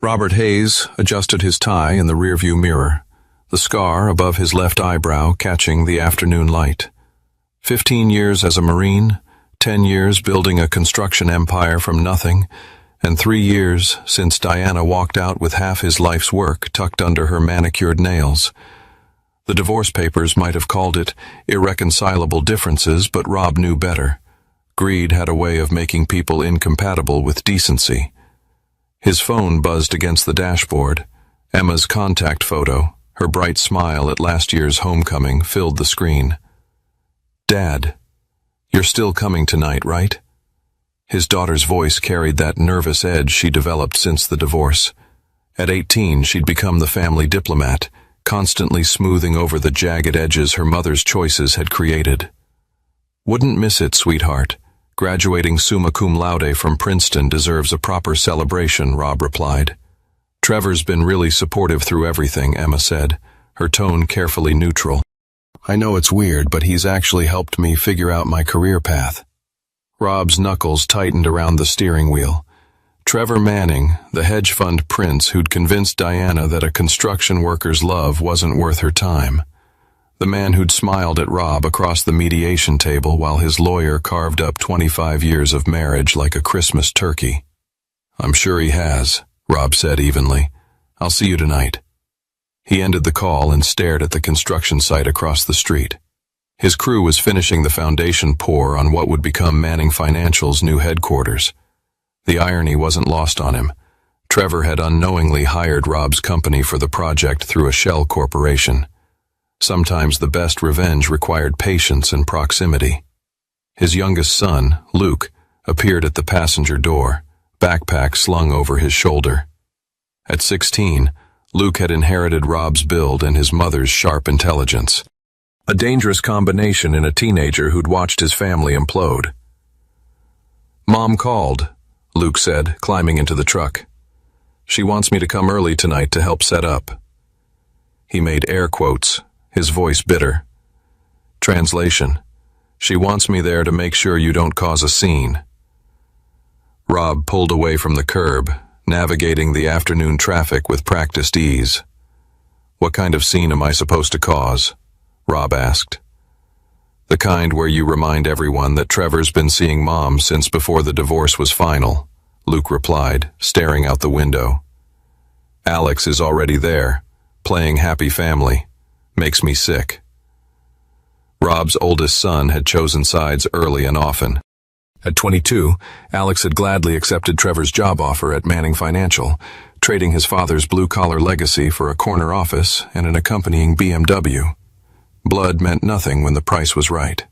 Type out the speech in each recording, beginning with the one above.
Robert Hayes adjusted his tie in the rearview mirror, the scar above his left eyebrow catching the afternoon light. 15 years as a Marine, 10 years building a construction empire from nothing, and 3 years since Diana walked out with half his life's work tucked under her manicured nails. The divorce papers might have called it irreconcilable differences, but Rob knew better. Greed had a way of making people incompatible with decency. His phone buzzed against the dashboard. Emma's contact photo, her bright smile at last year's homecoming, filled the screen. "Dad, you're still coming tonight, right?" His daughter's voice carried that nervous edge she developed since the divorce. At 18, she'd become the family diplomat, constantly smoothing over the jagged edges her mother's choices had created. "Wouldn't miss it, sweetheart. Graduating summa cum laude from Princeton deserves a proper celebration," Rob replied. "Trevor's been really supportive through everything," Emma said, her tone carefully neutral. "I know it's weird, but he's actually helped me figure out my career path." Rob's knuckles tightened around the steering wheel. Trevor Manning, the hedge fund prince who'd convinced Diana that a construction worker's love wasn't worth her time. The man who'd smiled at Rob across the mediation table while his lawyer carved up 25 years of marriage like a Christmas turkey. "I'm sure he has," Rob said evenly. "I'll see you tonight." He ended the call and stared at the construction site across the street. His crew was finishing the foundation pour on what would become Manning Financial's new headquarters. The irony wasn't lost on him. Trevor had unknowingly hired Rob's company for the project through a shell corporation. Sometimes the best revenge required patience and proximity. His youngest son, Luke, appeared at the passenger door, backpack slung over his shoulder. At 16, Luke had inherited Rob's build and his mother's sharp intelligence. A dangerous combination in a teenager who'd watched his family implode. "Mom called," Luke said, climbing into the truck. "She wants me to come early tonight to help set up." He made air quotes, his voice bitter. Translation: "She wants me there to make sure you don't cause a scene." Rob pulled away from the curb, navigating the afternoon traffic with practiced ease. "What kind of scene am I supposed to cause?" Rob asked. "The kind where you remind everyone that Trevor's been seeing Mom since before the divorce was final," Luke replied, staring out the window. "Alex is already there, playing happy family. Makes me sick." Rob's oldest son had chosen sides early and often. At 22, Alex had gladly accepted Trevor's job offer at Manning Financial, trading his father's blue-collar legacy for a corner office and an accompanying BMW. Blood meant nothing when the price was right.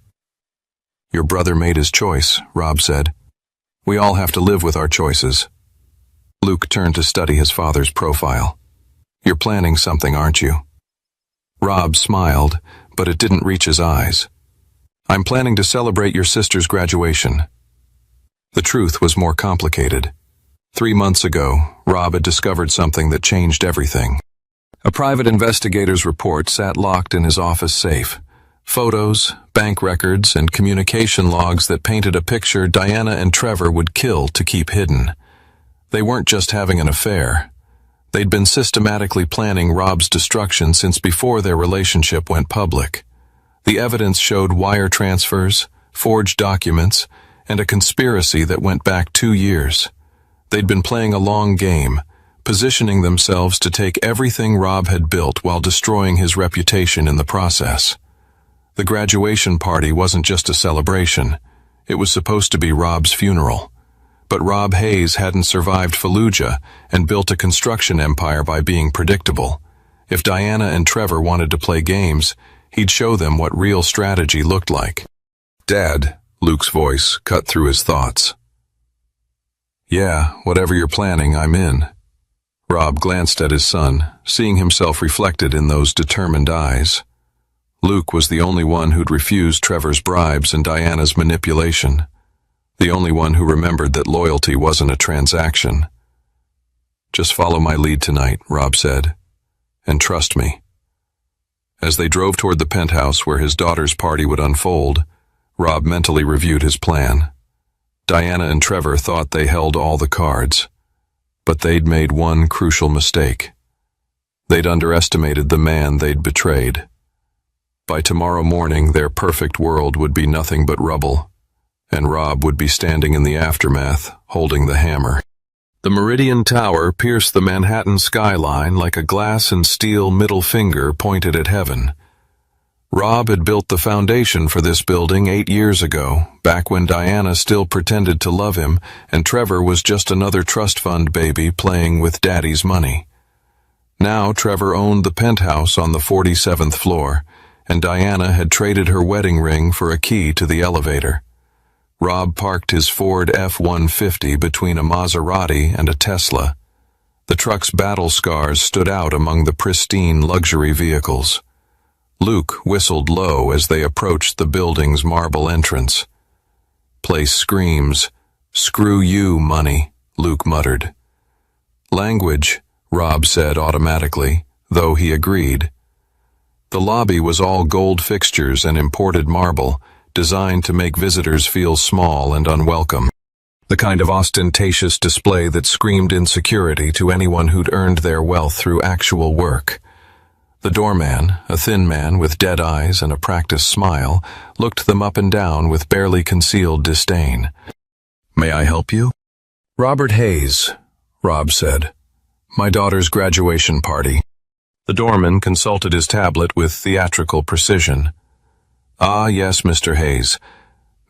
"Your brother made his choice," Rob said. "We all have to live with our choices." Luke turned to study his father's profile. "You're planning something, aren't you?" Rob smiled, but it didn't reach his eyes. "I'm planning to celebrate your sister's graduation." The truth was more complicated. 3 months ago, Rob had discovered something that changed everything. A private investigator's report sat locked in his office safe. Photos, bank records, and communication logs that painted a picture Diana and Trevor would kill to keep hidden. They weren't just having an affair. They'd been systematically planning Rob's destruction since before their relationship went public. The evidence showed wire transfers, forged documents, and a conspiracy that went back 2 years. They'd been playing a long game, positioning themselves to take everything Rob had built while destroying his reputation in the process. The graduation party wasn't just a celebration. It was supposed to be Rob's funeral. But Rob Hayes hadn't survived Fallujah and built a construction empire by being predictable. If Diana and Trevor wanted to play games, he'd show them what real strategy looked like. "Dad," Luke's voice cut through his thoughts. "Yeah, whatever you're planning, I'm in." Rob glanced at his son, seeing himself reflected in those determined eyes. Luke was the only one who'd refused Trevor's bribes and Diana's manipulation. The only one who remembered that loyalty wasn't a transaction. "Just follow my lead tonight," Rob said, "and trust me." As they drove toward the penthouse where his daughter's party would unfold, Rob mentally reviewed his plan. Diana and Trevor thought they held all the cards. But they'd made one crucial mistake. They'd underestimated the man they'd betrayed. By tomorrow morning, their perfect world would be nothing but rubble, and Rob would be standing in the aftermath, holding the hammer. The Meridian Tower pierced the Manhattan skyline like a glass and steel middle finger pointed at heaven. Rob had built the foundation for this building 8 years ago, back when Diana still pretended to love him and Trevor was just another trust fund baby playing with Daddy's money. Now Trevor owned the penthouse on the 47th floor, and Diana had traded her wedding ring for a key to the elevator. Rob parked his Ford F-150 between a Maserati and a Tesla. The truck's battle scars stood out among the pristine luxury vehicles. Luke whistled low as they approached the building's marble entrance. "Place screams, 'Screw you, money,'" Luke muttered. "Language," Rob said automatically, though he agreed. The lobby was all gold fixtures and imported marble, designed to make visitors feel small and unwelcome. The kind of ostentatious display that screamed insecurity to anyone who'd earned their wealth through actual work. The doorman, a thin man with dead eyes and a practiced smile, looked them up and down with barely concealed disdain. "May I help you?" "Robert Hayes," Rob said. "My daughter's graduation party." The doorman consulted his tablet with theatrical precision. "Ah, yes, Mr. Hayes.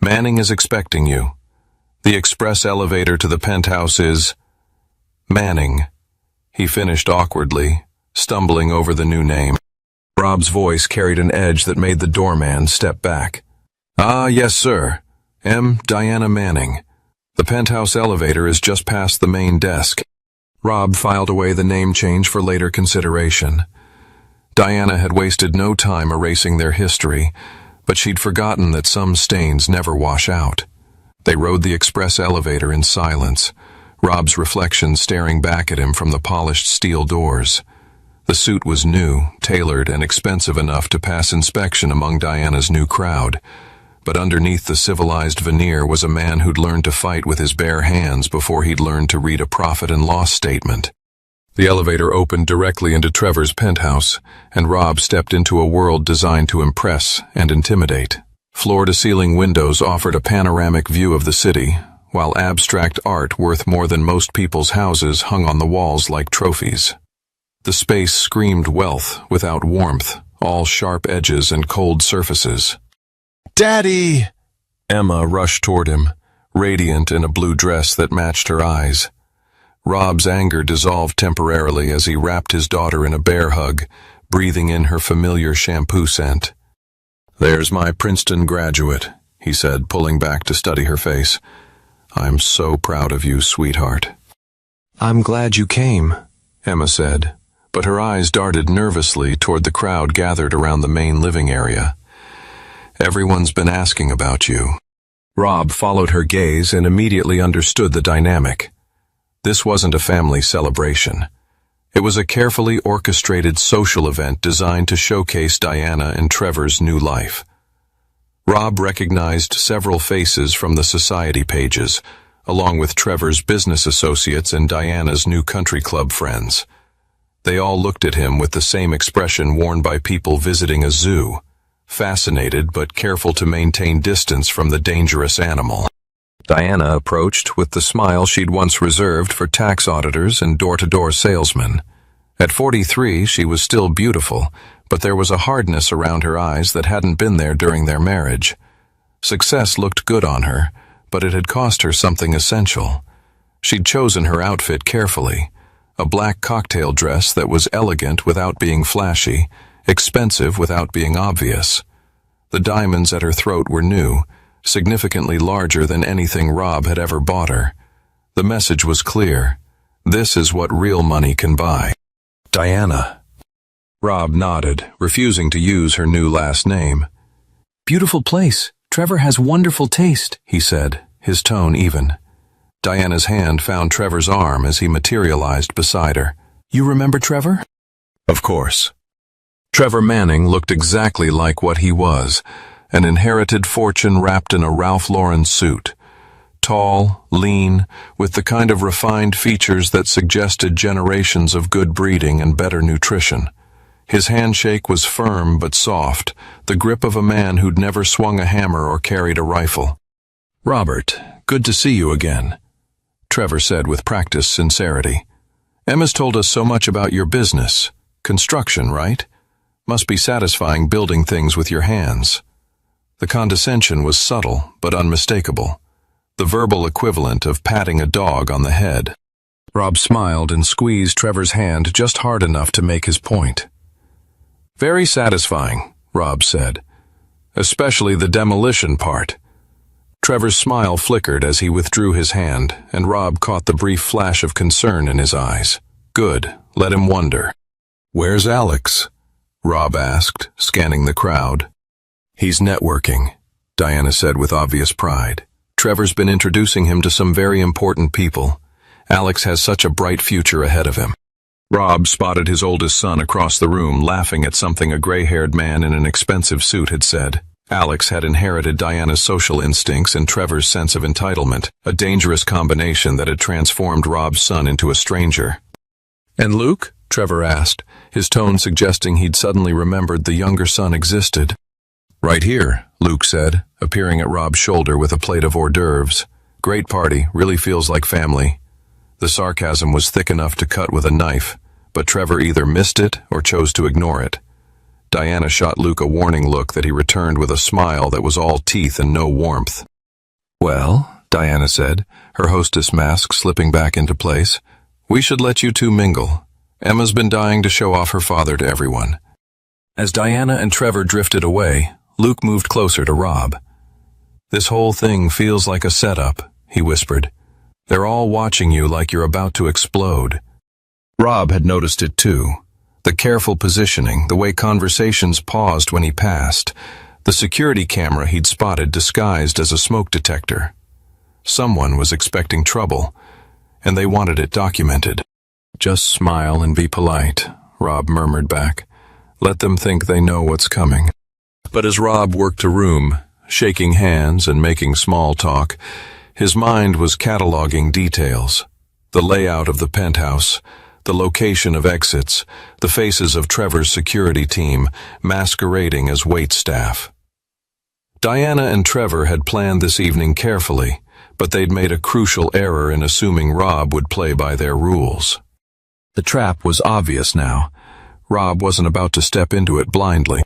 Manning is expecting you. The express elevator to the penthouse is—" "Manning," he finished awkwardly, stumbling over the new name. Rob's voice carried an edge that made the doorman step back. "Ah, yes, sir. Diana Manning. The penthouse elevator is just past the main desk." Rob filed away the name change for later consideration. Diana had wasted no time erasing their history, but she'd forgotten that some stains never wash out. They rode the express elevator in silence, Rob's reflection staring back at him from the polished steel doors. The suit was new, tailored, and expensive enough to pass inspection among Diana's new crowd, but underneath the civilized veneer was a man who'd learned to fight with his bare hands before he'd learned to read a profit and loss statement. The elevator opened directly into Trevor's penthouse, and Rob stepped into a world designed to impress and intimidate. Floor-to-ceiling windows offered a panoramic view of the city, while abstract art worth more than most people's houses hung on the walls like trophies. The space screamed wealth without warmth, all sharp edges and cold surfaces. "Daddy!" Emma rushed toward him, radiant in a blue dress that matched her eyes. Rob's anger dissolved temporarily as he wrapped his daughter in a bear hug, breathing in her familiar shampoo scent. "There's my Princeton graduate," he said, pulling back to study her face. "I'm so proud of you, sweetheart." "I'm glad you came," Emma said, but her eyes darted nervously toward the crowd gathered around the main living area. "Everyone's been asking about you." Rob followed her gaze and immediately understood the dynamic. This wasn't a family celebration. It was a carefully orchestrated social event designed to showcase Diana and Trevor's new life. Rob recognized several faces from the society pages, along with Trevor's business associates and Diana's new country club friends. They all looked at him with the same expression worn by people visiting a zoo, fascinated but careful to maintain distance from the dangerous animal. Diana approached with the smile she'd once reserved for tax auditors and door-to-door salesmen. At 43, she was still beautiful, but there was a hardness around her eyes that hadn't been there during their marriage. Success looked good on her, but it had cost her something essential. She'd chosen her outfit carefully, a black cocktail dress that was elegant without being flashy, expensive without being obvious. The diamonds at her throat were new, significantly larger than anything Rob had ever bought her. The message was clear. This is what real money can buy. "Diana." Rob nodded, refusing to use her new last name. "Beautiful place. Trevor has wonderful taste," he said, his tone even. Diana's hand found Trevor's arm as he materialized beside her. "You remember Trevor?" "Of course." Trevor Manning looked exactly like what he was, an inherited fortune wrapped in a Ralph Lauren suit. tall, lean, with the kind of refined features that suggested generations of good breeding and better nutrition. His handshake was firm but soft, the grip of a man who'd never swung a hammer or carried a rifle. "Robert, good to see you again," Trevor said with practiced sincerity. "Emma's told us so much about your business. Construction, right? Must be satisfying building things with your hands." The condescension was subtle but unmistakable, the verbal equivalent of patting a dog on the head. Rob smiled and squeezed Trevor's hand just hard enough to make his point. "Very satisfying," Rob said. "Especially the demolition part." Trevor's smile flickered as he withdrew his hand, and Rob caught the brief flash of concern in his eyes. "Good, let him wonder." "Where's Alex?" Rob asked, scanning the crowd. "He's networking," Diana said with obvious pride. "Trevor's been introducing him to some very important people. Alex has such a bright future ahead of him." Rob spotted his oldest son across the room, laughing at something a gray-haired man in an expensive suit had said. Alex had inherited Diana's social instincts and Trevor's sense of entitlement, a dangerous combination that had transformed Rob's son into a stranger. "And Luke?" Trevor asked, his tone suggesting he'd suddenly remembered the younger son existed. "Right here," Luke said, appearing at Rob's shoulder with a plate of hors d'oeuvres. "Great party, really feels like family." The sarcasm was thick enough to cut with a knife, but Trevor either missed it or chose to ignore it. Diana shot Luke a warning look that he returned with a smile that was all teeth and no warmth. "Well," Diana said, her hostess mask slipping back into place, "we should let you two mingle. Emma's been dying to show off her father to everyone." As Diana and Trevor drifted away, Luke moved closer to Rob. "This whole thing feels like a setup," he whispered. "They're all watching you like you're about to explode." Rob had noticed it too. The careful positioning, the way conversations paused when he passed, the security camera he'd spotted disguised as a smoke detector. Someone was expecting trouble, and they wanted it documented. "Just smile and be polite," Rob murmured back. "Let them think they know what's coming." But as Rob worked a room, shaking hands and making small talk, his mind was cataloging details. The layout of the penthouse, the location of exits, the faces of Trevor's security team masquerading as waitstaff. Diana and Trevor had planned this evening carefully, but they'd made a crucial error in assuming Rob would play by their rules. The trap was obvious now. Rob wasn't about to step into it blindly.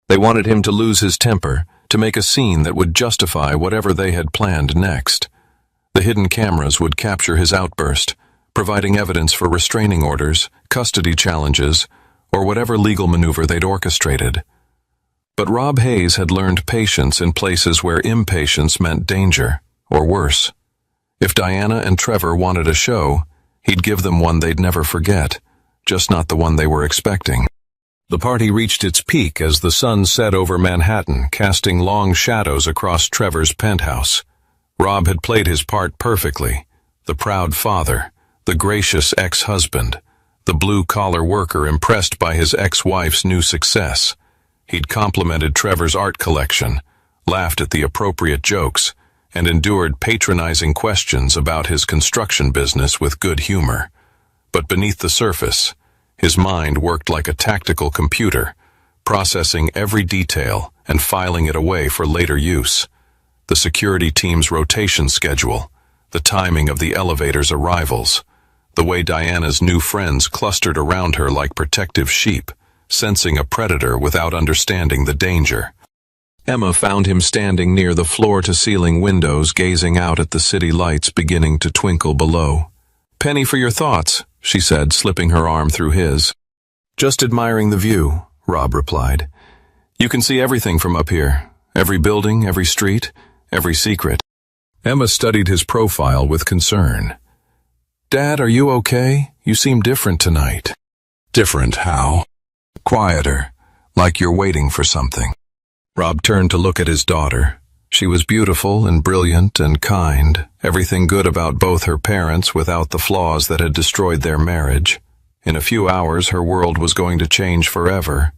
They wanted him to lose his temper, to make a scene that would justify whatever they had planned next. The hidden cameras would capture his outburst, providing evidence for restraining orders, custody challenges, or whatever legal maneuver they'd orchestrated. But Rob Hayes had learned patience in places where impatience meant danger, or worse. If Diana and Trevor wanted a show, he'd give them one they'd never forget, just not the one they were expecting. The party reached its peak as the sun set over Manhattan, casting long shadows across Trevor's penthouse. Rob had played his part perfectly, the proud father, the gracious ex-husband, the blue-collar worker impressed by his ex-wife's new success. He'd complimented Trevor's art collection, laughed at the appropriate jokes, and endured patronizing questions about his construction business with good humor. But beneath the surface, his mind worked like a tactical computer, processing every detail and filing it away for later use. The security team's rotation schedule, the timing of the elevator's arrivals, the way Diana's new friends clustered around her like protective sheep, sensing a predator without understanding the danger. Emma found him standing near the floor-to-ceiling windows, gazing out at the city lights beginning to twinkle below. "Penny for your thoughts," she said, slipping her arm through his. "Just admiring the view," Rob replied. "You can see everything from up here. Every building, every street, every secret." Emma studied his profile with concern. "Dad, are you okay? You seem different tonight." "Different how?" "Quieter, like you're waiting for something." Rob turned to look at his daughter. She was beautiful and brilliant and kind, everything good about both her parents without the flaws that had destroyed their marriage. In a few hours her world was going to change forever,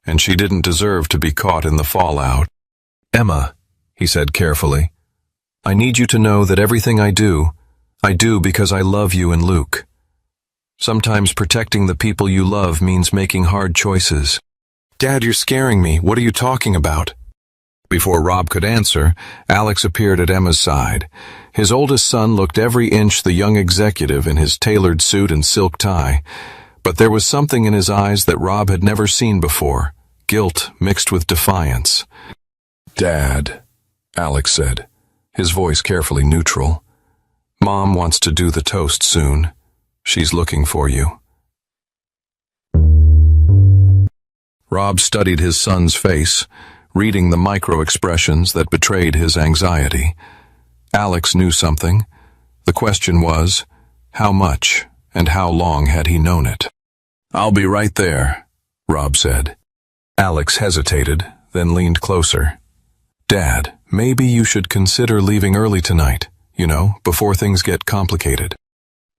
and she didn't deserve to be caught in the fallout. "Emma," he said carefully, I need you to know that everything I do because I love you and Luke. Sometimes protecting the people you love means making hard choices. Dad, you're scaring me. What are you talking about? Before Rob could answer, Alex appeared at Emma's side. His oldest son looked every inch the young executive in his tailored suit and silk tie, but there was something in his eyes that Rob had never seen before, guilt mixed with defiance. Dad, Alex said, his voice carefully neutral. Mom wants to do the toast soon. She's looking for you. Rob studied his son's face, reading the micro-expressions that betrayed his anxiety. Alex knew something. The question was, how much and how long had he known it? I'll be right there, Rob said. Alex hesitated, then leaned closer. Dad, maybe you should consider leaving early tonight, before things get complicated.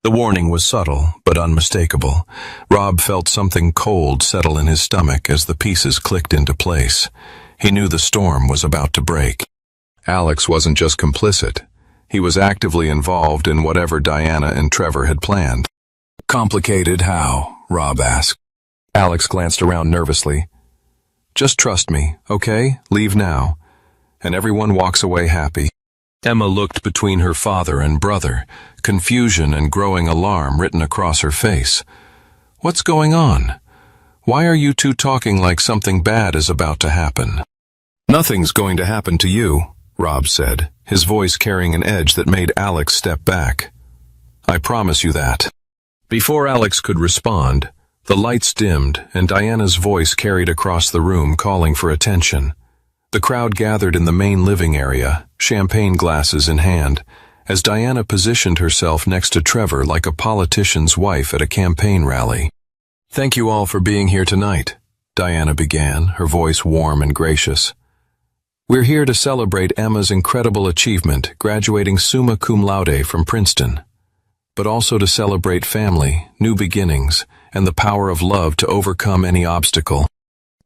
The warning was subtle, but unmistakable. Rob felt something cold settle in his stomach as the pieces clicked into place. He knew the storm was about to break. Alex wasn't just complicit. He was actively involved in whatever Diana and Trevor had planned. Complicated how? Rob asked. Alex glanced around nervously. Just trust me, okay? Leave now. And everyone walks away happy. Emma looked between her father and brother, confusion and growing alarm written across her face. What's going on? Why are you two talking like something bad is about to happen? Nothing's going to happen to you, Rob said, his voice carrying an edge that made Alex step back. I promise you that. Before Alex could respond, the lights dimmed and Diana's voice carried across the room calling for attention. The crowd gathered in the main living area, champagne glasses in hand, as Diana positioned herself next to Trevor like a politician's wife at a campaign rally. Thank you all for being here tonight, Diana began, her voice warm and gracious. We're here to celebrate Emma's incredible achievement, graduating summa cum laude from Princeton, but also to celebrate family, new beginnings, and the power of love to overcome any obstacle.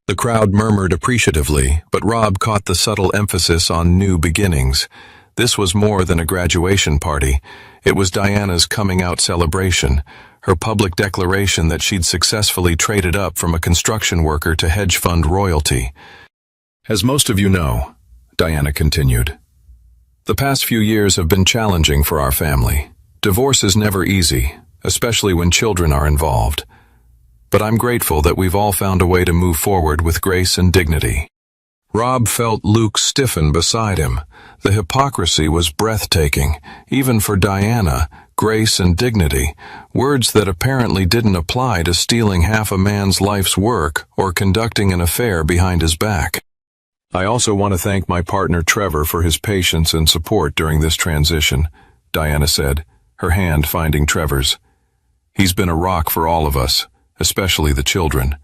The crowd murmured appreciatively, but Rob caught the subtle emphasis on new beginnings. This was more than a graduation party. It was Diana's coming-out celebration, her public declaration that she'd successfully traded up from a construction worker to hedge fund royalty. As most of you know, Diana continued, the past few years have been challenging for our family. Divorce is never easy, especially when children are involved. But I'm grateful that we've all found a way to move forward with grace and dignity. Rob felt Luke stiffen beside him. The hypocrisy was breathtaking, even for Diana. Grace and dignity, words that apparently didn't apply to stealing half a man's life's work or conducting an affair behind his back. I also want to thank my partner Trevor for his patience and support during this transition, Diana said, her hand finding Trevor's. He's been a rock for all of us, especially the children.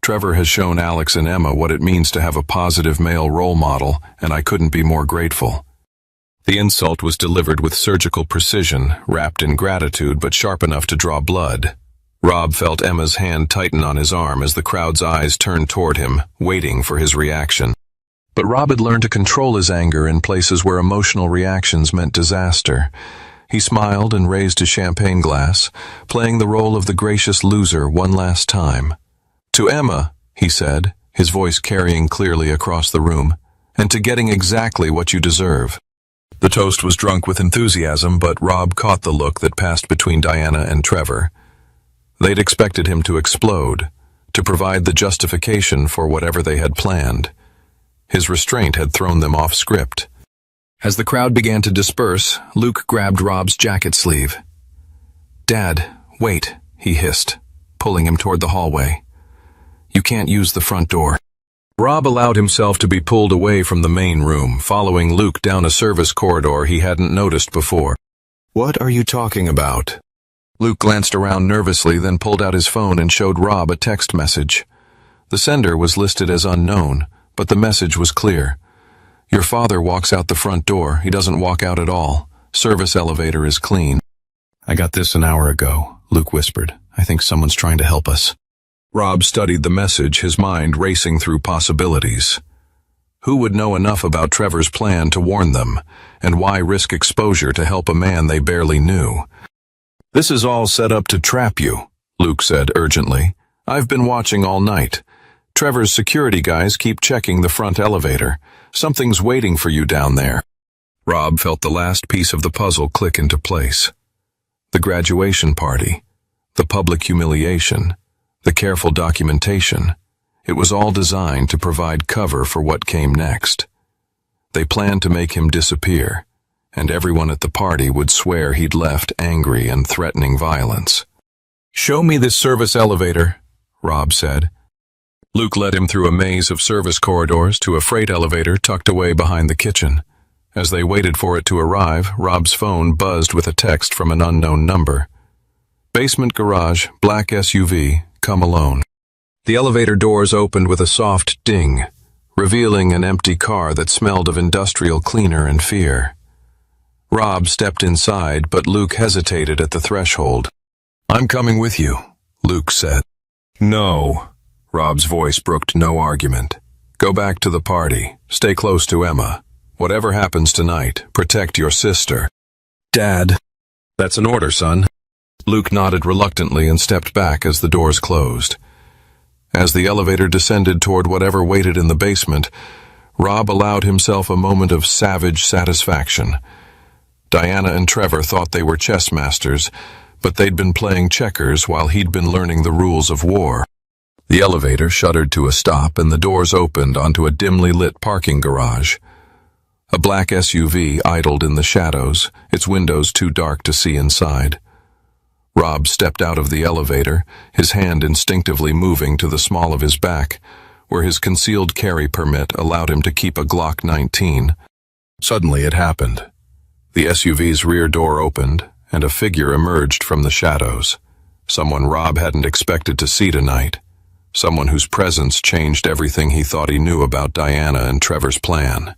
Trevor has shown Alex and Emma what it means to have a positive male role model, and I couldn't be more grateful. The insult was delivered with surgical precision, wrapped in gratitude but sharp enough to draw blood. Rob felt Emma's hand tighten on his arm as the crowd's eyes turned toward him, waiting for his reaction. But Rob had learned to control his anger in places where emotional reactions meant disaster. He smiled and raised his champagne glass, playing the role of the gracious loser one last time. To Emma, he said, his voice carrying clearly across the room, and to getting exactly what you deserve. The toast was drunk with enthusiasm, but Rob caught the look that passed between Diana and Trevor. They'd expected him to explode, to provide the justification for whatever they had planned. His restraint had thrown them off script. As the crowd began to disperse, Luke grabbed Rob's jacket sleeve. "Dad, wait," he hissed, pulling him toward the hallway. "You can't use the front door." Rob allowed himself to be pulled away from the main room, following Luke down a service corridor he hadn't noticed before. "What are you talking about?" Luke glanced around nervously, then pulled out his phone and showed Rob a text message. The sender was listed as unknown, but the message was clear. "Your father walks out the front door. He doesn't walk out at all. Service elevator is clean." "I got this an hour ago," Luke whispered. "I think someone's trying to help us." Rob studied the message, his mind racing through possibilities. Who would know enough about Trevor's plan to warn them, and why risk exposure to help a man they barely knew? "This is all set up to trap you," Luke said urgently. "I've been watching all night. Trevor's security guys keep checking the front elevator. Something's waiting for you down there." Rob felt the last piece of the puzzle click into place. The graduation party, the public humiliation, the careful documentation. It was all designed to provide cover for what came next. They planned to make him disappear, and everyone at the party would swear he'd left angry and threatening violence. "Show me this service elevator," Rob said. Luke led him through a maze of service corridors to a freight elevator tucked away behind the kitchen. As they waited for it to arrive, Rob's phone buzzed with a text from an unknown number. "Basement garage, black SUV, come alone." The elevator doors opened with a soft ding, revealing an empty car that smelled of industrial cleaner and fear. Rob stepped inside, but Luke hesitated at the threshold. "I'm coming with you," Luke said. "No." Rob's voice brooked no argument. "Go back to the party. Stay close to Emma. Whatever happens tonight, protect your sister." "Dad." "That's an order, son." Luke nodded reluctantly and stepped back as the doors closed. As the elevator descended toward whatever waited in the basement, Rob allowed himself a moment of savage satisfaction. Diana and Trevor thought they were chess masters, but they'd been playing checkers while he'd been learning the rules of war. The elevator shuddered to a stop and the doors opened onto a dimly lit parking garage. A black SUV idled in the shadows, its windows too dark to see inside. Rob stepped out of the elevator, his hand instinctively moving to the small of his back, where his concealed carry permit allowed him to keep a Glock 19. Suddenly it happened. The SUV's rear door opened, and a figure emerged from the shadows. Someone Rob hadn't expected to see tonight. Someone whose presence changed everything he thought he knew about Diana and Trevor's plan.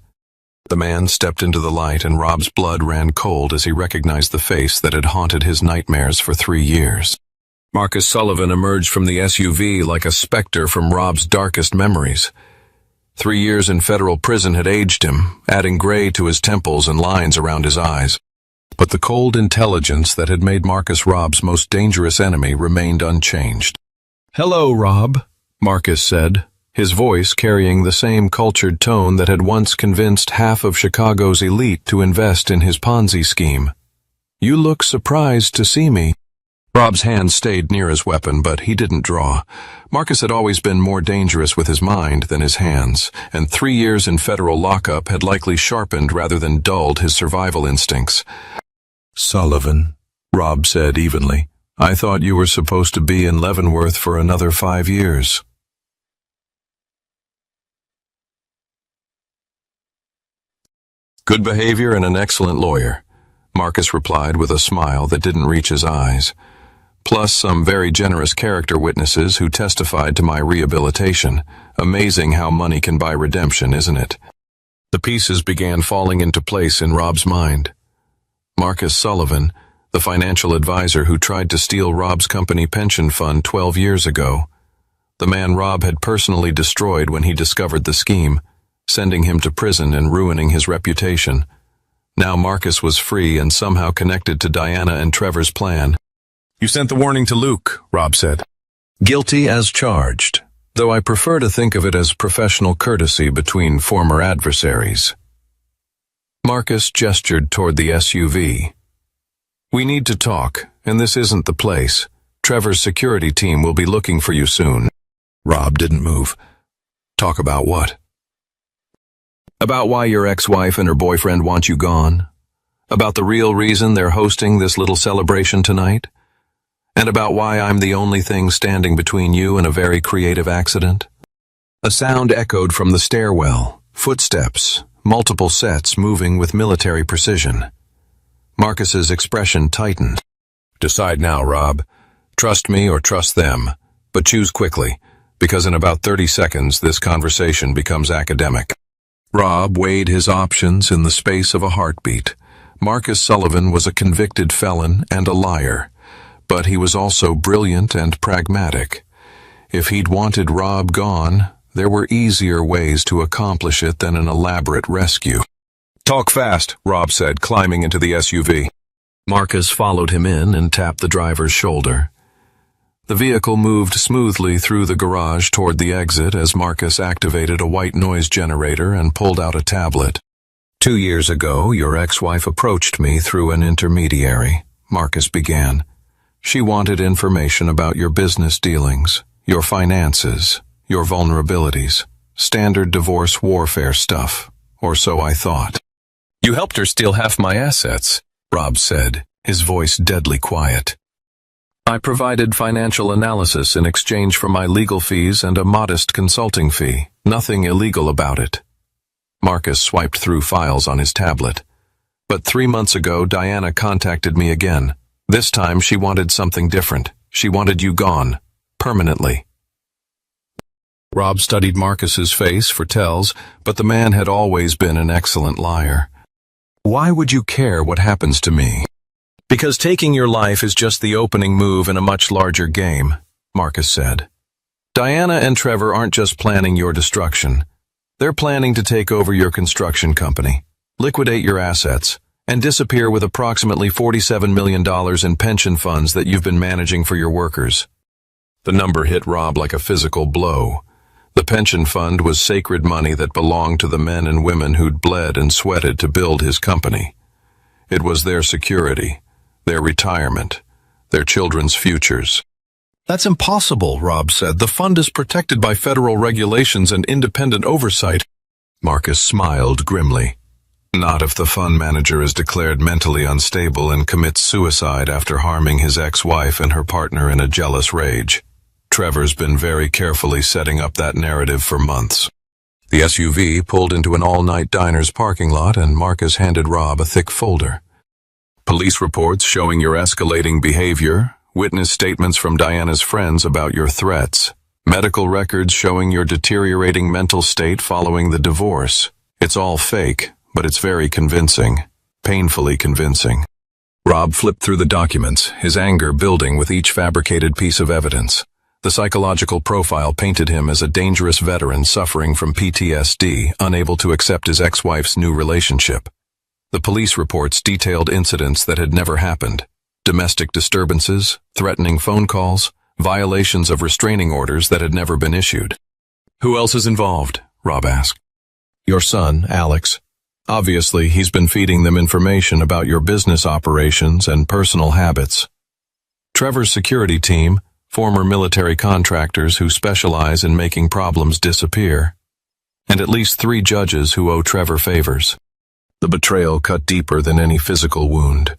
The man stepped into the light and Rob's blood ran cold as he recognized the face that had haunted his nightmares for 3 years. Marcus Sullivan emerged from the SUV like a specter from Rob's darkest memories. 3 years in federal prison had aged him, adding gray to his temples and lines around his eyes. But the cold intelligence that had made Marcus Rob's most dangerous enemy remained unchanged. "Hello, Rob," Marcus said, his voice carrying the same cultured tone that had once convinced half of Chicago's elite to invest in his Ponzi scheme. "You look surprised to see me." Rob's hand stayed near his weapon, but he didn't draw. Marcus had always been more dangerous with his mind than his hands, and 3 years in federal lockup had likely sharpened rather than dulled his survival instincts. "Sullivan," Rob said evenly, "I thought you were supposed to be in Leavenworth for another 5 years." "Good behavior and an excellent lawyer," Marcus replied with a smile that didn't reach his eyes. "Plus some very generous character witnesses who testified to my rehabilitation. Amazing how money can buy redemption, isn't it?" The pieces began falling into place in Rob's mind. Marcus Sullivan, the financial advisor who tried to steal Rob's company pension fund 12 years ago. The man Rob had personally destroyed when he discovered the scheme, sending him to prison and ruining his reputation. Now Marcus was free and somehow connected to Diana and Trevor's plan. "You sent the warning to Luke," Rob said. "Guilty as charged, though I prefer to think of it as professional courtesy between former adversaries." Marcus gestured toward the SUV. "We need to talk, and this isn't the place. Trevor's security team will be looking for you soon." Rob didn't move. "Talk about what?" "About why your ex-wife and her boyfriend want you gone. About the real reason they're hosting this little celebration tonight. And about why I'm the only thing standing between you and a very creative accident." A sound echoed from the stairwell, footsteps, multiple sets moving with military precision. Marcus's expression tightened. "Decide now, Rob. Trust me or trust them, but choose quickly, because in about 30 seconds this conversation becomes academic." Rob weighed his options in the space of a heartbeat. Marcus Sullivan was a convicted felon and a liar, but he was also brilliant and pragmatic. If he'd wanted Rob gone, there were easier ways to accomplish it than an elaborate rescue. "Talk fast," Rob said, climbing into the SUV. Marcus followed him in and tapped the driver's shoulder. The vehicle moved smoothly through the garage toward the exit as Marcus activated a white noise generator and pulled out a tablet. "2 years ago, your ex-wife approached me through an intermediary," Marcus began. "She wanted information about your business dealings, your finances, your vulnerabilities, standard divorce warfare stuff, or so I thought." "You helped her steal half my assets," Rob said, his voice deadly quiet. "I provided financial analysis in exchange for my legal fees and a modest consulting fee. Nothing illegal about it." Marcus swiped through files on his tablet. "But 3 months ago, Diana contacted me again. This time she wanted something different. She wanted you gone. Permanently." Rob studied Marcus's face for tells, but the man had always been an excellent liar. "Why would you care what happens to me?" "Because taking your life is just the opening move in a much larger game," Marcus said. "Diana and Trevor aren't just planning your destruction. They're planning to take over your construction company, liquidate your assets, and disappear with approximately $47 million in pension funds that you've been managing for your workers." The number hit Rob like a physical blow. The pension fund was sacred money that belonged to the men and women who'd bled and sweated to build his company. It was their security, their retirement, their children's futures. "That's impossible," Rob said. "The fund is protected by federal regulations and independent oversight." Marcus smiled grimly. "Not if the fund manager is declared mentally unstable and commits suicide after harming his ex-wife and her partner in a jealous rage. Trevor's been very carefully setting up that narrative for months." The SUV pulled into an all-night diner's parking lot and Marcus handed Rob a thick folder. "Police reports showing your escalating behavior, witness statements from Diana's friends about your threats, medical records showing your deteriorating mental state following the divorce. It's all fake, but it's very convincing, painfully convincing." Rob flipped through the documents, his anger building with each fabricated piece of evidence. The psychological profile painted him as a dangerous veteran suffering from PTSD, unable to accept his ex-wife's new relationship. The police reports detailed incidents that had never happened. Domestic disturbances, threatening phone calls, violations of restraining orders that had never been issued. "Who else is involved?" Rob asked. "Your son, Alex. Obviously, he's been feeding them information about your business operations and personal habits. Trevor's security team, former military contractors who specialize in making problems disappear. And at least 3 judges who owe Trevor favors." The betrayal cut deeper than any physical wound.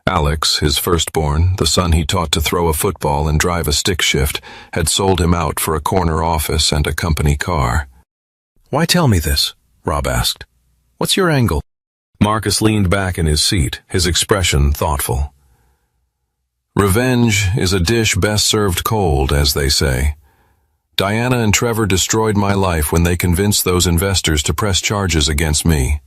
Alex, his firstborn, the son he taught to throw a football and drive a stick shift, had sold him out for a corner office and a company car. "Why tell me this?" Rob asked. "What's your angle?" Marcus leaned back in his seat, his expression thoughtful. "Revenge is a dish best served cold, as they say. Diana and Trevor destroyed my life when they convinced those investors to press charges against me.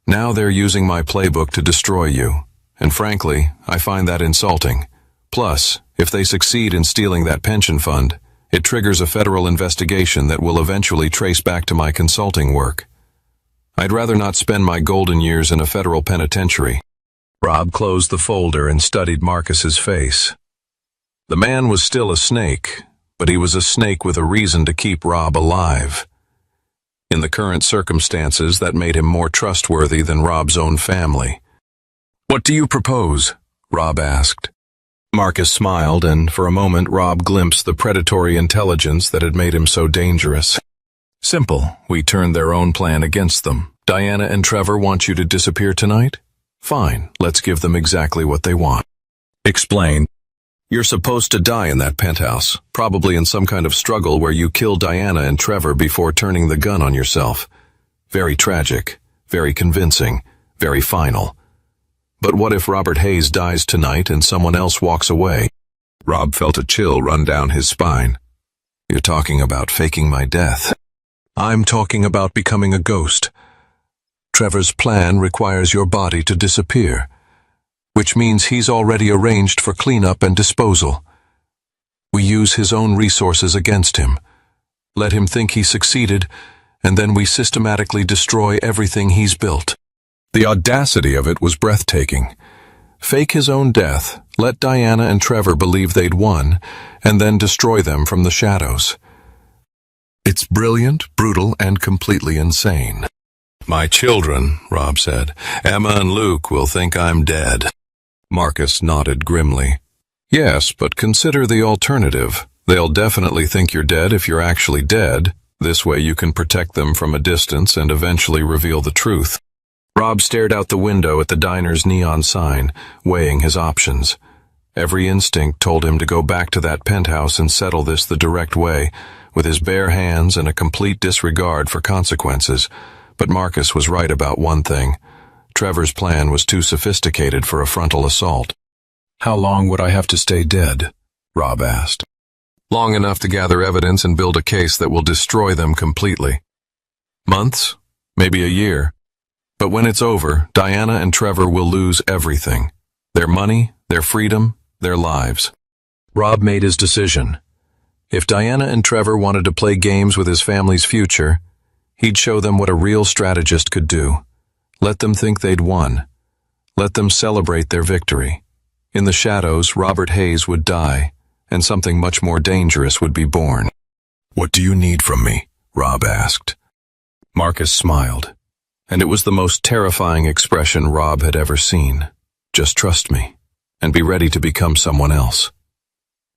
Now they're using my playbook to destroy you. And frankly, I find that insulting. Plus, if they succeed in stealing that pension fund, it triggers a federal investigation that will eventually trace back to my consulting work. I'd rather not spend my golden years in a federal penitentiary." Rob closed the folder and studied Marcus's face. The man was still a snake, but he was a snake with a reason to keep Rob alive. In the current circumstances, that made him more trustworthy than Rob's own family. "What do you propose?" Rob asked. Marcus smiled, and for a moment Rob glimpsed the predatory intelligence that had made him so dangerous. "Simple. We turned their own plan against them. Diana and Trevor want you to disappear tonight? Fine, let's give them exactly what they want." "Explain." "You're supposed to die in that penthouse, probably in some kind of struggle where you kill Diana and Trevor before turning the gun on yourself. Very tragic, very convincing, very final. But what if Robert Hayes dies tonight and someone else walks away?" Rob felt a chill run down his spine. "You're talking about faking my death. I'm talking about becoming a ghost. Trevor's plan requires your body to disappear, which means he's already arranged for cleanup and disposal. We use his own resources against him. Let him think he succeeded, and then we systematically destroy everything he's built. The audacity of it was breathtaking. Fake his own death, let Diana and Trevor believe they'd won, and then destroy them from the shadows. It's brilliant, brutal, and completely insane. My children, Rob said. Emma and Luke will think I'm dead. Marcus nodded grimly. Yes, but consider the alternative. They'll definitely think you're dead if you're actually dead. This way you can protect them from a distance and eventually reveal the truth. Rob stared out the window at the diner's neon sign, weighing his options. Every instinct told him to go back to that penthouse and settle this the direct way, with his bare hands and a complete disregard for consequences. But Marcus was right about one thing. Trevor's plan was too sophisticated for a frontal assault. How long would I have to stay dead? Rob asked. Long enough to gather evidence and build a case that will destroy them completely. Months? Maybe a year. But when it's over, Diana and Trevor will lose everything. Their money, their freedom, their lives. Rob made his decision. If Diana and Trevor wanted to play games with his family's future, he'd show them what a real strategist could do. Let them think they'd won. Let them celebrate their victory. In the shadows, Robert Hayes would die, and something much more dangerous would be born. What do you need from me? Rob asked. Marcus smiled, and it was the most terrifying expression Rob had ever seen. Just trust me, and be ready to become someone else.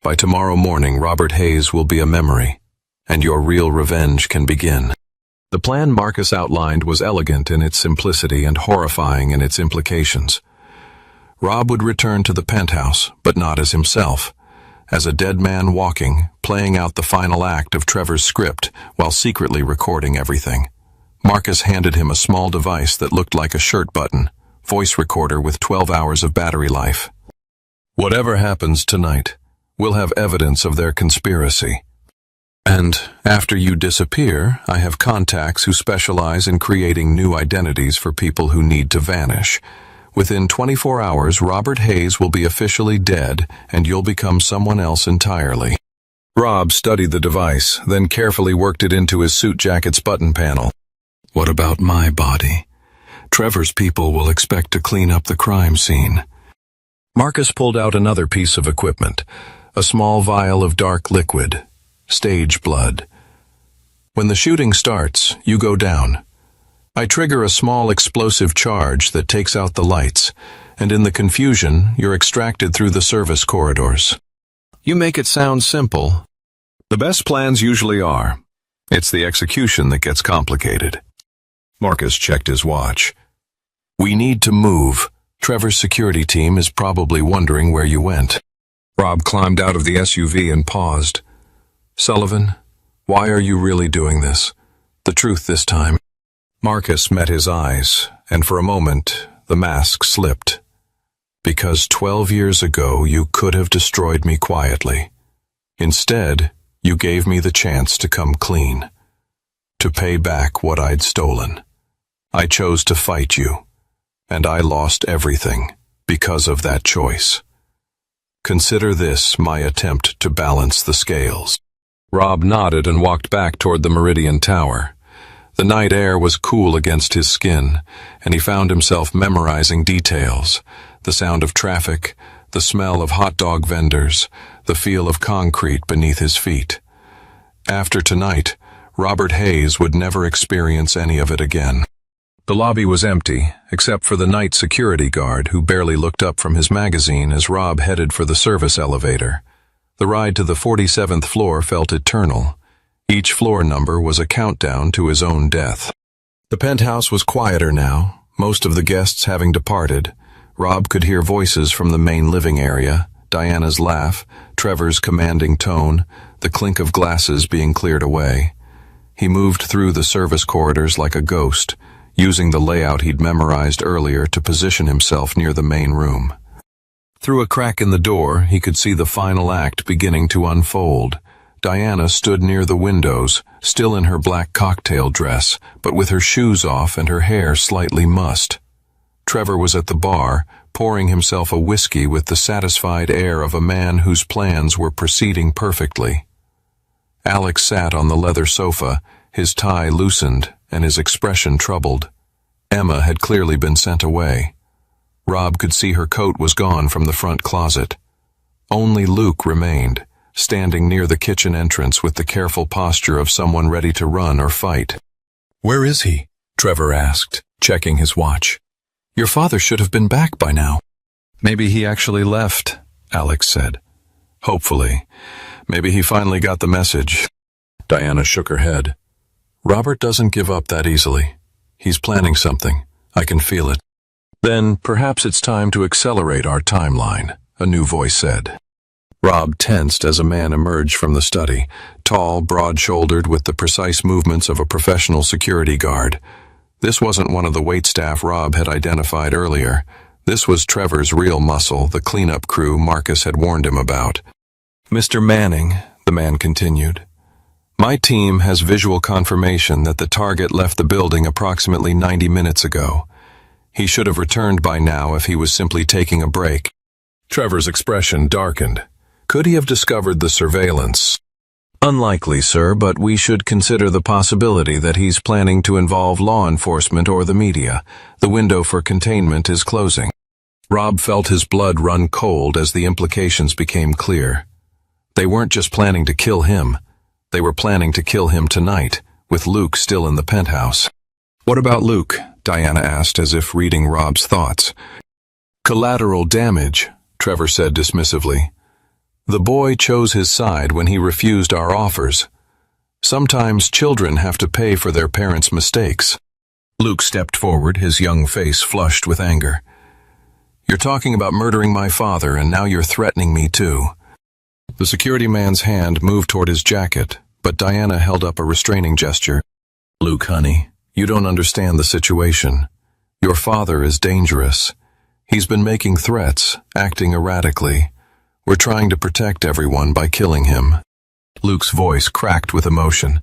By tomorrow morning, Robert Hayes will be a memory, and your real revenge can begin. The plan Marcus outlined was elegant in its simplicity and horrifying in its implications. Rob would return to the penthouse, but not as himself, as a dead man walking, playing out the final act of Trevor's script while secretly recording everything. Marcus handed him a small device that looked like a shirt button, voice recorder with 12 hours of battery life. Whatever happens tonight, we'll have evidence of their conspiracy. And after you disappear, I have contacts who specialize in creating new identities for people who need to vanish. Within 24 hours, Robert Hayes will be officially dead, and you'll become someone else entirely. Rob studied the device, then carefully worked it into his suit jacket's button panel. What about my body? Trevor's people will expect to clean up the crime scene. Marcus pulled out another piece of equipment, a small vial of dark liquid, stage blood. When the shooting starts, you go down. I trigger a small explosive charge that takes out the lights, and in the confusion, you're extracted through the service corridors. You make it sound simple. The best plans usually are. It's the execution that gets complicated. Marcus checked his watch. We need to move. Trevor's security team is probably wondering where you went. Rob climbed out of the SUV and paused. Sullivan, why are you really doing this? The truth this time. Marcus met his eyes, and for a moment, the mask slipped. Because 12 years ago, you could have destroyed me quietly. Instead, you gave me the chance to come clean, to pay back what I'd stolen. I chose to fight you, and I lost everything because of that choice. Consider this my attempt to balance the scales. Rob nodded and walked back toward the Meridian Tower. The night air was cool against his skin, and he found himself memorizing details. The sound of traffic, the smell of hot dog vendors, the feel of concrete beneath his feet. After tonight, Robert Hayes would never experience any of it again. The lobby was empty, except for the night security guard who barely looked up from his magazine as Rob headed for the service elevator. The ride to the 47th floor felt eternal. Each floor number was a countdown to his own death. The penthouse was quieter now, most of the guests having departed. Rob could hear voices from the main living area, Diana's laugh, Trevor's commanding tone, the clink of glasses being cleared away. He moved through the service corridors like a ghost, using the layout he'd memorized earlier to position himself near the main room. Through a crack in the door, he could see the final act beginning to unfold. Diana stood near the windows, still in her black cocktail dress, but with her shoes off and her hair slightly mussed. Trevor was at the bar, pouring himself a whiskey with the satisfied air of a man whose plans were proceeding perfectly. Alex sat on the leather sofa, his tie loosened and his expression troubled. Emma had clearly been sent away. Rob could see her coat was gone from the front closet. Only Luke remained, standing near the kitchen entrance with the careful posture of someone ready to run or fight. "Where is he?" Trevor asked, checking his watch. "Your father should have been back by now." "Maybe he actually left," Alex said. "Hopefully. Maybe he finally got the message." Diana shook her head. "Robert doesn't give up that easily. He's planning something. I can feel it." "Then perhaps it's time to accelerate our timeline," a new voice said. Rob tensed as a man emerged from the study, tall, broad-shouldered, with the precise movements of a professional security guard. This wasn't one of the waitstaff Rob had identified earlier. This was Trevor's real muscle, the cleanup crew Marcus had warned him about. "Mr. Manning," the man continued, "my team has visual confirmation that the target left the building approximately 90 minutes ago. He should have returned by now if he was simply taking a break." Trevor's expression darkened. "Could he have discovered the surveillance?" "Unlikely, sir, but we should consider the possibility that he's planning to involve law enforcement or the media. The window for containment is closing." Rob felt his blood run cold as the implications became clear. They weren't just planning to kill him. They were planning to kill him tonight, with Luke still in the penthouse. "What about Luke?" Diana asked, as if reading Rob's thoughts. "Collateral damage," Trevor said dismissively. "The boy chose his side when he refused our offers. Sometimes children have to pay for their parents' mistakes." Luke stepped forward, his young face flushed with anger. "You're talking about murdering my father, and now you're threatening me too." The security man's hand moved toward his jacket, but Diana held up a restraining gesture. "Luke, honey, you don't understand the situation. Your father is dangerous. He's been making threats, acting erratically. We're trying to protect everyone by killing him." Luke's voice cracked with emotion.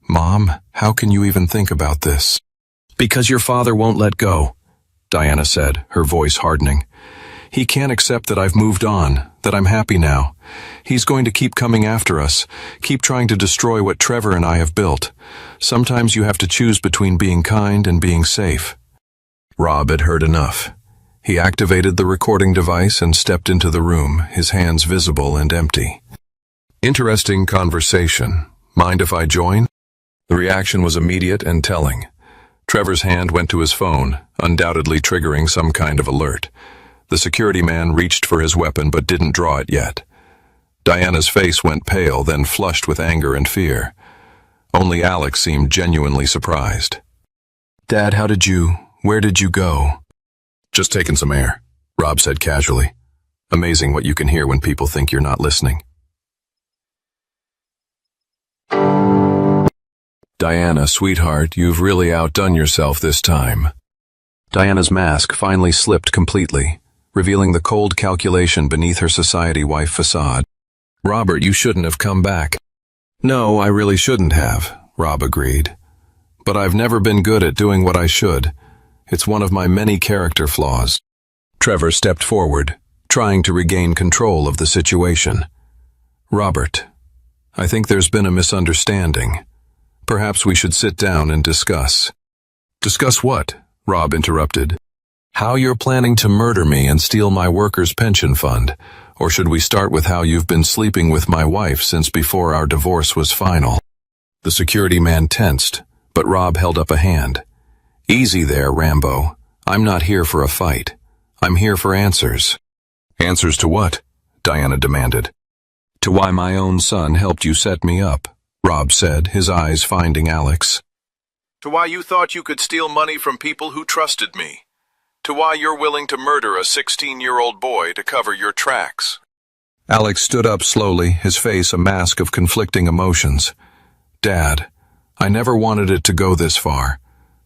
"Mom, how can you even think about this?" "Because your father won't let go," Diana said, her voice hardening. "He can't accept that I've moved on, that I'm happy now. He's going to keep coming after us, keep trying to destroy what Trevor and I have built. Sometimes you have to choose between being kind and being safe." Rob had heard enough. He activated the recording device and stepped into the room, his hands visible and empty. "Interesting conversation. Mind if I join?" The reaction was immediate and telling. Trevor's hand went to his phone, undoubtedly triggering some kind of alert. The security man reached for his weapon but didn't draw it yet. Diana's face went pale, then flushed with anger and fear. Only Alex seemed genuinely surprised. "Dad, where did you go?" "Just taking some air," Rob said casually. "Amazing what you can hear when people think you're not listening." "Diana, sweetheart, you've really outdone yourself this time." Diana's mask finally slipped completely, revealing the cold calculation beneath her society wife facade. "Robert, you shouldn't have come back." "No, I really shouldn't have," Rob agreed. "But I've never been good at doing what I should. It's one of my many character flaws." Trevor stepped forward, trying to regain control of the situation. "Robert, I think there's been a misunderstanding. Perhaps we should sit down and discuss." "Discuss what?" Rob interrupted. "How you're planning to murder me and steal my workers' pension fund. Or should we start with how you've been sleeping with my wife since before our divorce was final?" The security man tensed, but Rob held up a hand. "Easy there, Rambo. I'm not here for a fight. I'm here for answers." "Answers to what?" Diana demanded. "To why my own son helped you set me up," Rob said, his eyes finding Alex. "To why you thought you could steal money from people who trusted me. To why you're willing to murder a 16-year-old boy to cover your tracks." Alex stood up slowly, his face a mask of conflicting emotions. "Dad, I never wanted it to go this far.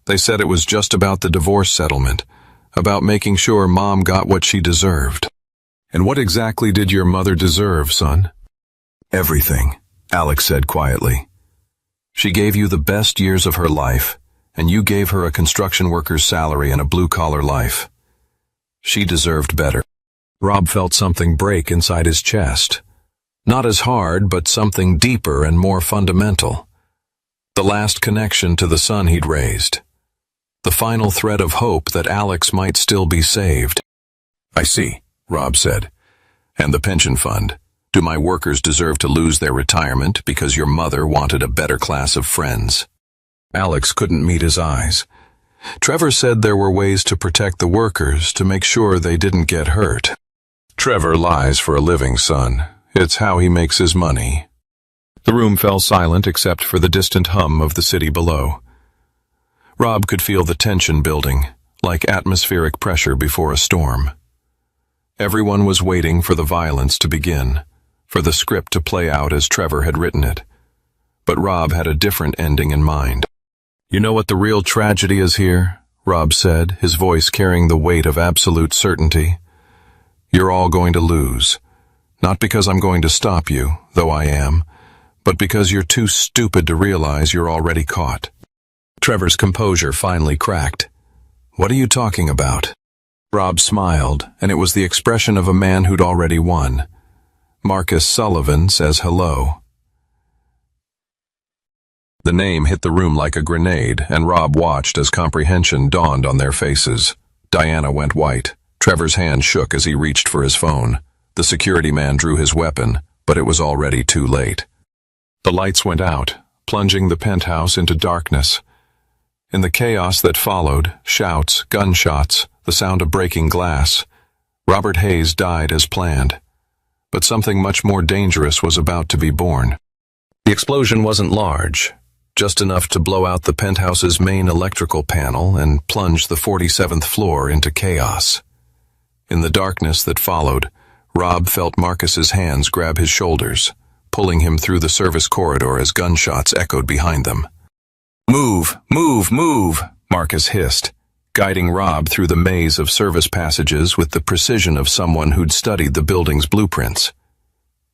They said it was just about the divorce settlement, about making sure Mom got what she deserved." "And what exactly did your mother deserve, son?" "Everything," Alex said quietly. "She gave you the best years of her life, and you gave her a construction worker's salary and a blue-collar life. She deserved better." Rob felt something break inside his chest. Not as hard, but something deeper and more fundamental. The last connection to the son he'd raised. The final thread of hope that Alex might still be saved. "I see," Rob said. "And the pension fund. Do my workers deserve to lose their retirement because your mother wanted a better class of friends?" Alex couldn't meet his eyes. Trevor said there were ways to protect the workers, to make sure they didn't get hurt. Trevor lies for a living, son. It's how he makes his money. The room fell silent except for the distant hum of the city below. Rob could feel the tension building, like atmospheric pressure before a storm. Everyone was waiting for the violence to begin, for the script to play out as Trevor had written it. But Rob had a different ending in mind. "You know what the real tragedy is here?" Rob said, his voice carrying the weight of absolute certainty. "You're all going to lose. Not because I'm going to stop you, though I am, but because you're too stupid to realize you're already caught." Trevor's composure finally cracked. "What are you talking about?" Rob smiled, and it was the expression of a man who'd already won. "Marcus Sullivan says hello." The name hit the room like a grenade, and Rob watched as comprehension dawned on their faces. Diana went white. Trevor's hand shook as he reached for his phone. The security man drew his weapon, but it was already too late. The lights went out, plunging the penthouse into darkness. In the chaos that followed, shouts, gunshots, the sound of breaking glass, Robert Hayes died as planned. But something much more dangerous was about to be born. The explosion wasn't large, just enough to blow out the penthouse's main electrical panel and plunge the 47th floor into chaos. In the darkness that followed, Rob felt Marcus's hands grab his shoulders, pulling him through the service corridor as gunshots echoed behind them. "Move, move, move," Marcus hissed, guiding Rob through the maze of service passages with the precision of someone who'd studied the building's blueprints.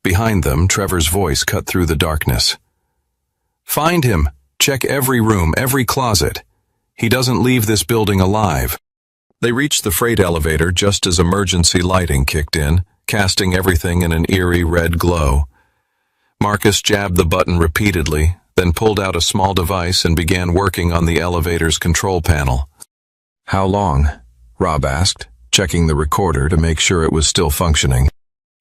Behind them, Trevor's voice cut through the darkness. "Find him! Check every room, every closet. He doesn't leave this building alive." They reached the freight elevator just as emergency lighting kicked in, casting everything in an eerie red glow. Marcus jabbed the button repeatedly, then pulled out a small device and began working on the elevator's control panel. "How long?" Rob asked, checking the recorder to make sure it was still functioning.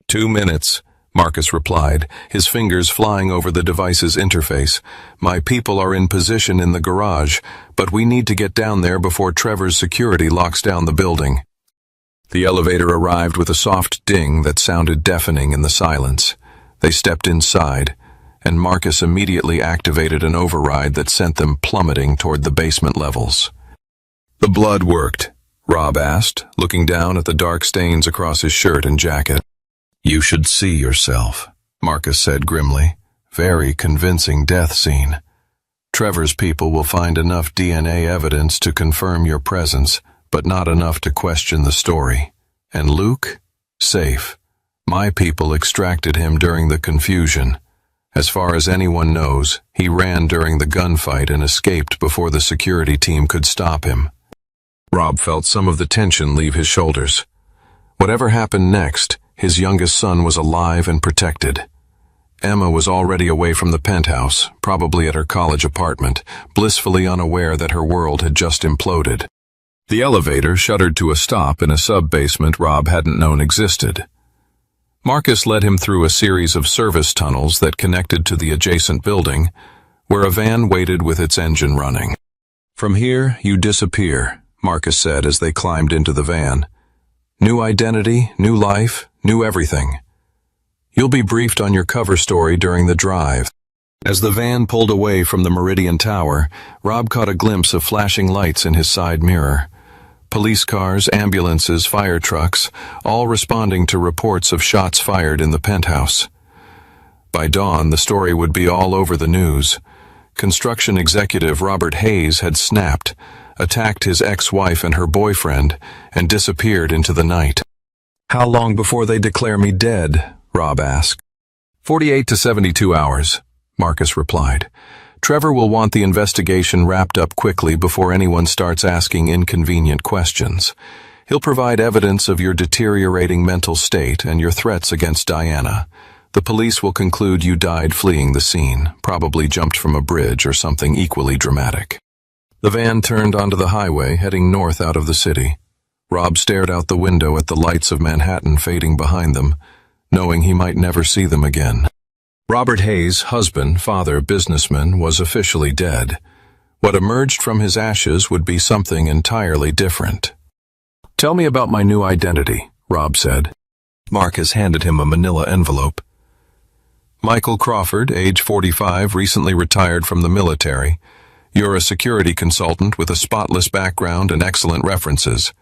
2 minutes, Marcus replied, his fingers flying over the device's interface. "My people are in position in the garage, but we need to get down there before Trevor's security locks down the building." The elevator arrived with a soft ding that sounded deafening in the silence. They stepped inside, and Marcus immediately activated an override that sent them plummeting toward the basement levels. "The blood worked?" Rob asked, looking down at the dark stains across his shirt and jacket. "You should see yourself," Marcus said grimly. "Very convincing death scene. Trevor's people will find enough DNA evidence to confirm your presence, but not enough to question the story. And Luke? Safe. My people extracted him during the confusion. As far as anyone knows, he ran during the gunfight and escaped before the security team could stop him." Rob felt some of the tension leave his shoulders. Whatever happened next, his youngest son was alive and protected. Emma was already away from the penthouse, probably at her college apartment, blissfully unaware that her world had just imploded. The elevator shuddered to a stop in a sub-basement Rob hadn't known existed. Marcus led him through a series of service tunnels that connected to the adjacent building, where a van waited with its engine running. "From here, you disappear," Marcus said as they climbed into the van. "New identity, new life, new everything. You'll be briefed on your cover story during the drive." As the van pulled away from the Meridian Tower, Rob caught a glimpse of flashing lights in his side mirror. Police cars, ambulances, fire trucks, all responding to reports of shots fired in the penthouse. By dawn, the story would be all over the news. Construction executive Robert Hayes had snapped, attacked his ex-wife and her boyfriend, and disappeared into the night. "How long before they declare me dead?" Rob asked. 48 to 72 hours, Marcus replied. "Trevor will want the investigation wrapped up quickly before anyone starts asking inconvenient questions. He'll provide evidence of your deteriorating mental state and your threats against Diana. The police will conclude you died fleeing the scene, probably jumped from a bridge or something equally dramatic. The van turned onto the highway, heading north out of the city. Rob stared out the window at the lights of Manhattan fading behind them, knowing he might never see them again. Robert Hayes, husband, father, businessman, was officially dead. What emerged from his ashes would be something entirely different. "Tell me about my new identity," Rob said. Marcus handed him a manila envelope. "Michael Crawford, age 45, recently retired from the military. You're a security consultant with a spotless background and excellent references.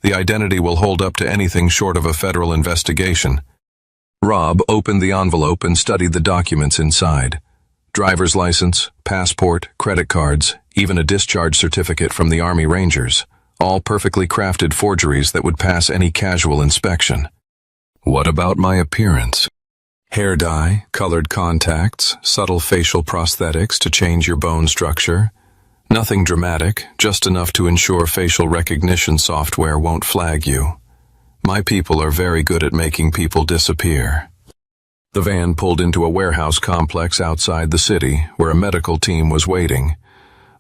The identity will hold up to anything short of a federal investigation." Rob opened the envelope and studied the documents inside. Driver's license, passport, credit cards, even a discharge certificate from the Army Rangers, all perfectly crafted forgeries that would pass any casual inspection. "What about my appearance?" "Hair dye, colored contacts, subtle facial prosthetics to change your bone structure. Nothing dramatic, just enough to ensure facial recognition software won't flag you. My people are very good at making people disappear." The van pulled into a warehouse complex outside the city, where a medical team was waiting.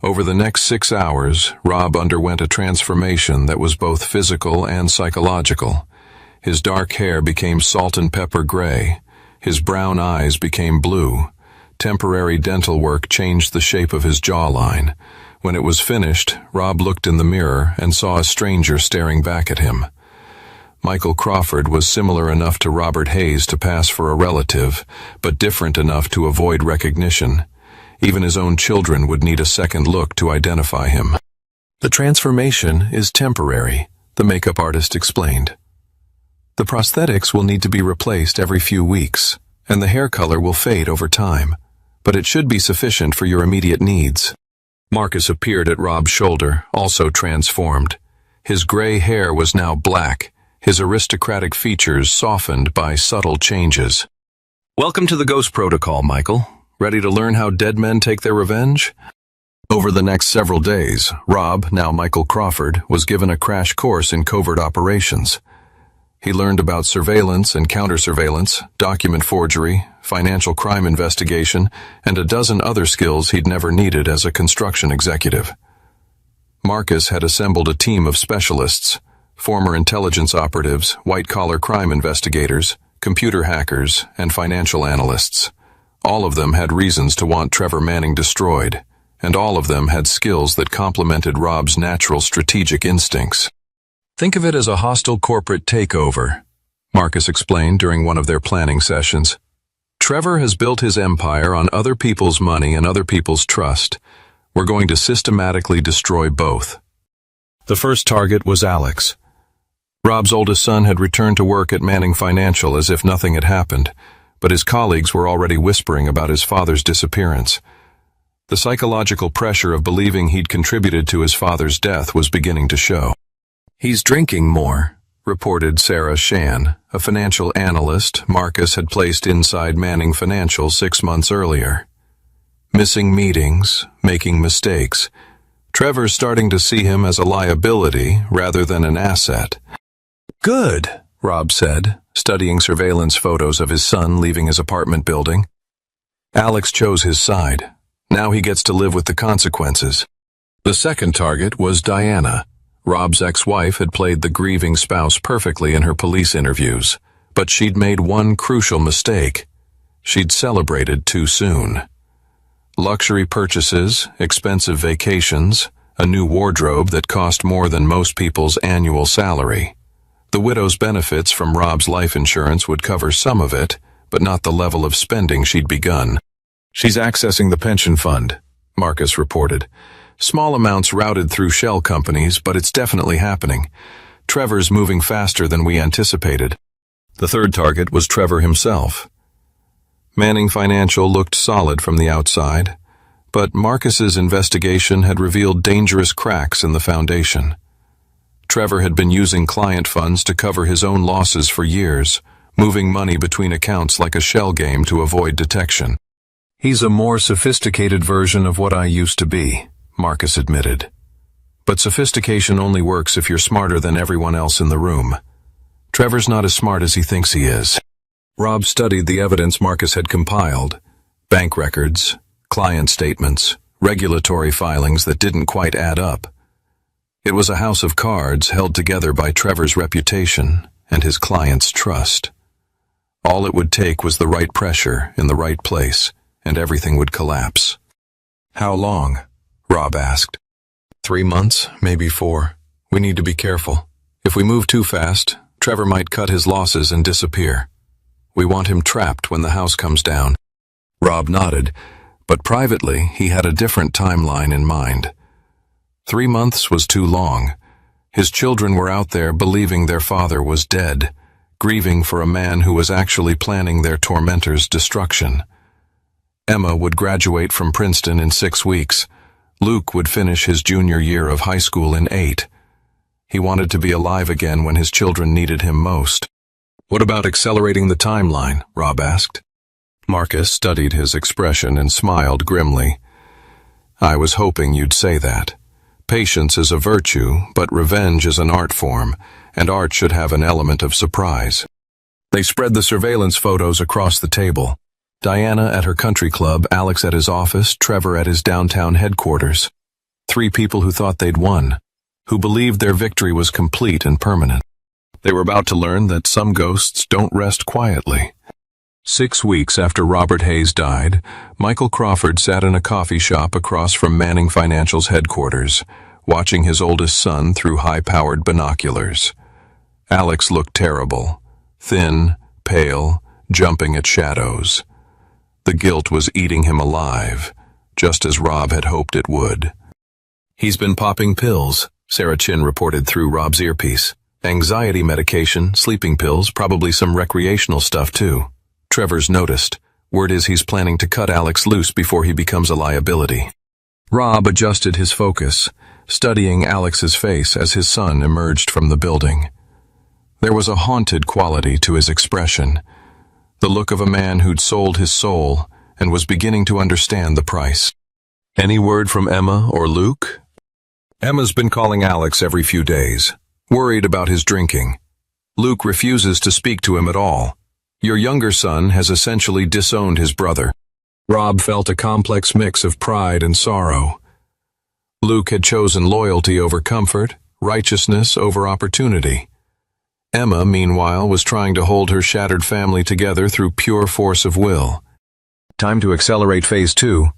Over the next 6 hours, Rob underwent a transformation that was both physical and psychological. His dark hair became salt and pepper gray. His brown eyes became blue. Temporary dental work changed the shape of his jawline. When it was finished, Rob looked in the mirror and saw a stranger staring back at him. Michael Crawford was similar enough to Robert Hayes to pass for a relative, but different enough to avoid recognition. Even his own children would need a second look to identify him. "The transformation is temporary," the makeup artist explained. "The prosthetics will need to be replaced every few weeks, and the hair color will fade over time, but it should be sufficient for your immediate needs." Marcus appeared at Rob's shoulder, also transformed. His gray hair was now black, his aristocratic features softened by subtle changes. "Welcome to the Ghost Protocol, Michael. Ready to learn how dead men take their revenge?" Over the next several days, Rob, now Michael Crawford, was given a crash course in covert operations. He learned about surveillance and counter-surveillance, document forgery, financial crime investigation, and a dozen other skills he'd never needed as a construction executive. Marcus had assembled a team of specialists, former intelligence operatives, white-collar crime investigators, computer hackers, and financial analysts. All of them had reasons to want Trevor Manning destroyed, and all of them had skills that complemented Rob's natural strategic instincts. "Think of it as a hostile corporate takeover," Marcus explained during one of their planning sessions. "Trevor has built his empire on other people's money and other people's trust. We're going to systematically destroy both." The first target was Alex. Rob's oldest son had returned to work at Manning Financial as if nothing had happened, but his colleagues were already whispering about his father's disappearance. The psychological pressure of believing he'd contributed to his father's death was beginning to show. "He's drinking more," reported Sarah Shan, a financial analyst Marcus had placed inside Manning Financial 6 months earlier. "Missing meetings, making mistakes. Trevor's starting to see him as a liability rather than an asset." "Good," Rob said, studying surveillance photos of his son leaving his apartment building. "Alex chose his side. Now he gets to live with the consequences." The second target was Diana. Rob's ex-wife had played the grieving spouse perfectly in her police interviews, but she'd made one crucial mistake. She'd celebrated too soon. Luxury purchases, expensive vacations, a new wardrobe that cost more than most people's annual salary. The widow's benefits from Rob's life insurance would cover some of it, but not the level of spending she'd begun. "She's accessing the pension fund," Marcus reported. "Small amounts routed through shell companies, but it's definitely happening. Trevor's moving faster than we anticipated." The third target was Trevor himself. Manning Financial looked solid from the outside, but Marcus's investigation had revealed dangerous cracks in the foundation. Trevor had been using client funds to cover his own losses for years, moving money between accounts like a shell game to avoid detection. "He's a more sophisticated version of what I used to be," Marcus admitted. "But sophistication only works if you're smarter than everyone else in the room. Trevor's not as smart as he thinks he is." Rob studied the evidence Marcus had compiled: bank records, client statements, regulatory filings that didn't quite add up. It was a house of cards held together by Trevor's reputation and his client's trust. All it would take was the right pressure in the right place, and everything would collapse. "How long?" Rob asked. 3 months, maybe 4. We need to be careful. If we move too fast, Trevor might cut his losses and disappear. We want him trapped when the house comes down. Rob nodded, but privately he had a different timeline in mind. 3 months was too long. His children were out there believing their father was dead, grieving for a man who was actually planning their tormentor's destruction. Emma would graduate from Princeton in 6 weeks. Luke would finish his junior year of high school in 8. He wanted to be alive again when his children needed him most. "What about accelerating the timeline?" Rob asked. Marcus studied his expression and smiled grimly. "I was hoping you'd say that. Patience is a virtue, but revenge is an art form, and art should have an element of surprise." They spread the surveillance photos across the table. Diana at her country club, Alex at his office, Trevor at his downtown headquarters. 3 people who thought they'd won, who believed their victory was complete and permanent. They were about to learn that some ghosts don't rest quietly. 6 weeks after Robert Hayes died, Michael Crawford sat in a coffee shop across from Manning Financial's headquarters, watching his oldest son through high-powered binoculars. Alex looked terrible, thin, pale, jumping at shadows. The guilt was eating him alive, just as Rob had hoped it would. "He's been popping pills," Sarah Chin reported through Rob's earpiece. "Anxiety medication, sleeping pills, probably some recreational stuff too." Trevor's noticed. Word is he's planning to cut Alex loose before he becomes a liability. Rob adjusted his focus, studying Alex's face as his son emerged from the building. There was a haunted quality to his expression, the look of a man who'd sold his soul and was beginning to understand the price. "Any word from Emma or Luke?" "Emma's been calling Alex every few days, worried about his drinking. Luke refuses to speak to him at all. Your younger son has essentially disowned his brother." Rob felt a complex mix of pride and sorrow. Luke had chosen loyalty over comfort, righteousness over opportunity. Emma, meanwhile, was trying to hold her shattered family together through pure force of will. "Time to accelerate Phase 2,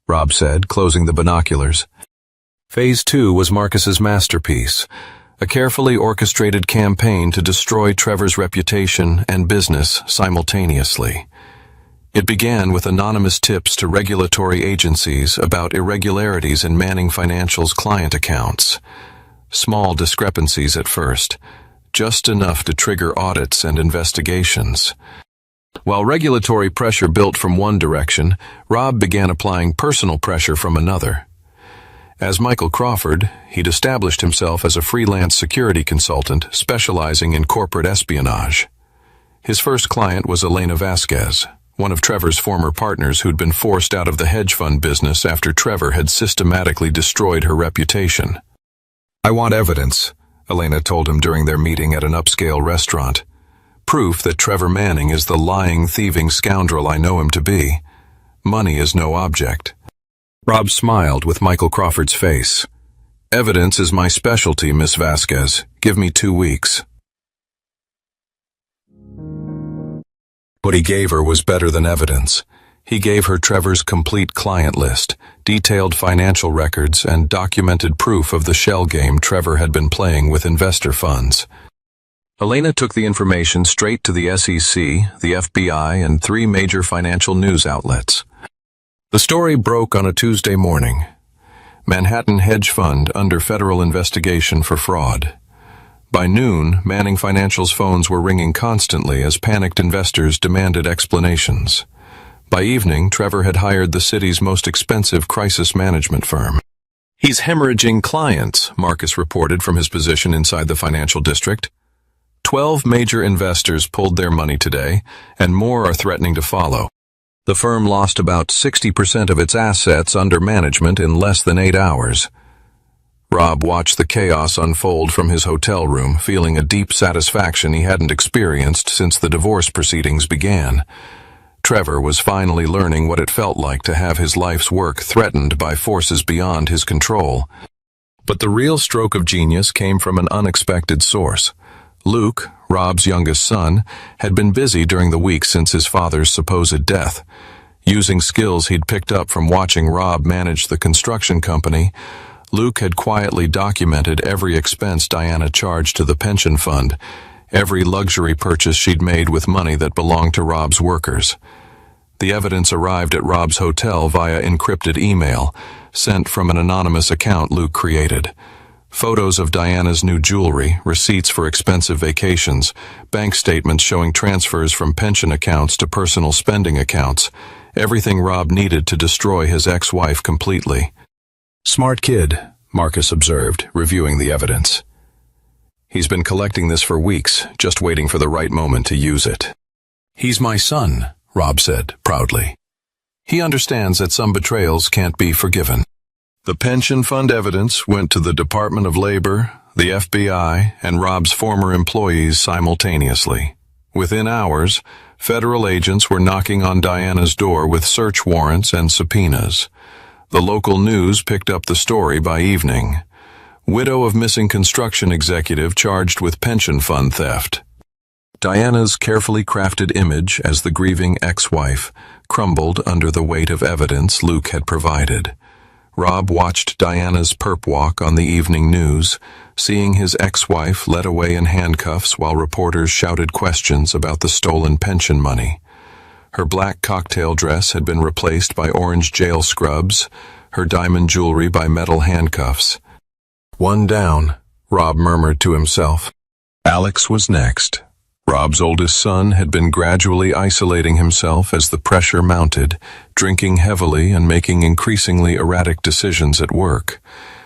Rob said, closing the binoculars. Phase 2 was Marcus's masterpiece, a carefully orchestrated campaign to destroy Trevor's reputation and business simultaneously. It began with anonymous tips to regulatory agencies about irregularities in Manning Financial's client accounts. Small discrepancies at first, just enough to trigger audits and investigations. While regulatory pressure built from one direction, Rob began applying personal pressure from another. As Michael Crawford, he'd established himself as a freelance security consultant specializing in corporate espionage. His first client was Elena Vasquez, one of Trevor's former partners who'd been forced out of the hedge fund business after Trevor had systematically destroyed her reputation. "I want evidence," Elena told him during their meeting at an upscale restaurant. "Proof that Trevor Manning is the lying, thieving scoundrel I know him to be. Money is no object." Rob smiled with Michael Crawford's face. "Evidence is my specialty, Miss Vasquez. Give me 2 weeks." What he gave her was better than evidence. He gave her Trevor's complete client list, detailed financial records, and documented proof of the shell game Trevor had been playing with investor funds. Elena took the information straight to the SEC, the FBI, and 3 major financial news outlets. The story broke on a Tuesday morning. Manhattan hedge fund under federal investigation for fraud. By noon, Manning Financial's phones were ringing constantly as panicked investors demanded explanations. By evening, Trevor had hired the city's most expensive crisis management firm. "He's hemorrhaging clients," Marcus reported from his position inside the financial district. 12 major investors pulled their money today, and more are threatening to follow. The firm lost about 60% of its assets under management in less than 8 hours. Rob watched the chaos unfold from his hotel room, feeling a deep satisfaction he hadn't experienced since the divorce proceedings began. Trevor was finally learning what it felt like to have his life's work threatened by forces beyond his control. But the real stroke of genius came from an unexpected source. Luke, Rob's youngest son, had been busy during the week since his father's supposed death. Using skills he'd picked up from watching Rob manage the construction company, Luke had quietly documented every expense Diana charged to the pension fund, every luxury purchase she'd made with money that belonged to Rob's workers. The evidence arrived at Rob's hotel via encrypted email, sent from an anonymous account Luke created. Photos of Diana's new jewelry, receipts for expensive vacations, bank statements showing transfers from pension accounts to personal spending accounts, everything Rob needed to destroy his ex-wife completely. "Smart kid," Marcus observed, reviewing the evidence. "He's been collecting this for weeks, just waiting for the right moment to use it." "He's my son," Rob said, proudly. "He understands that some betrayals can't be forgiven." The pension fund evidence went to the Department of Labor, the FBI, and Rob's former employees simultaneously. Within hours, federal agents were knocking on Diana's door with search warrants and subpoenas. The local news picked up the story by evening. Widow of missing construction executive charged with pension fund theft. Diana's carefully crafted image as the grieving ex-wife crumbled under the weight of evidence Luke had provided. Rob watched Diana's perp walk on the evening news, seeing his ex-wife led away in handcuffs while reporters shouted questions about the stolen pension money. Her black cocktail dress had been replaced by orange jail scrubs, her diamond jewelry by metal handcuffs. "One down," Rob murmured to himself. Alex was next. Rob's oldest son had been gradually isolating himself as the pressure mounted, drinking heavily and making increasingly erratic decisions at work.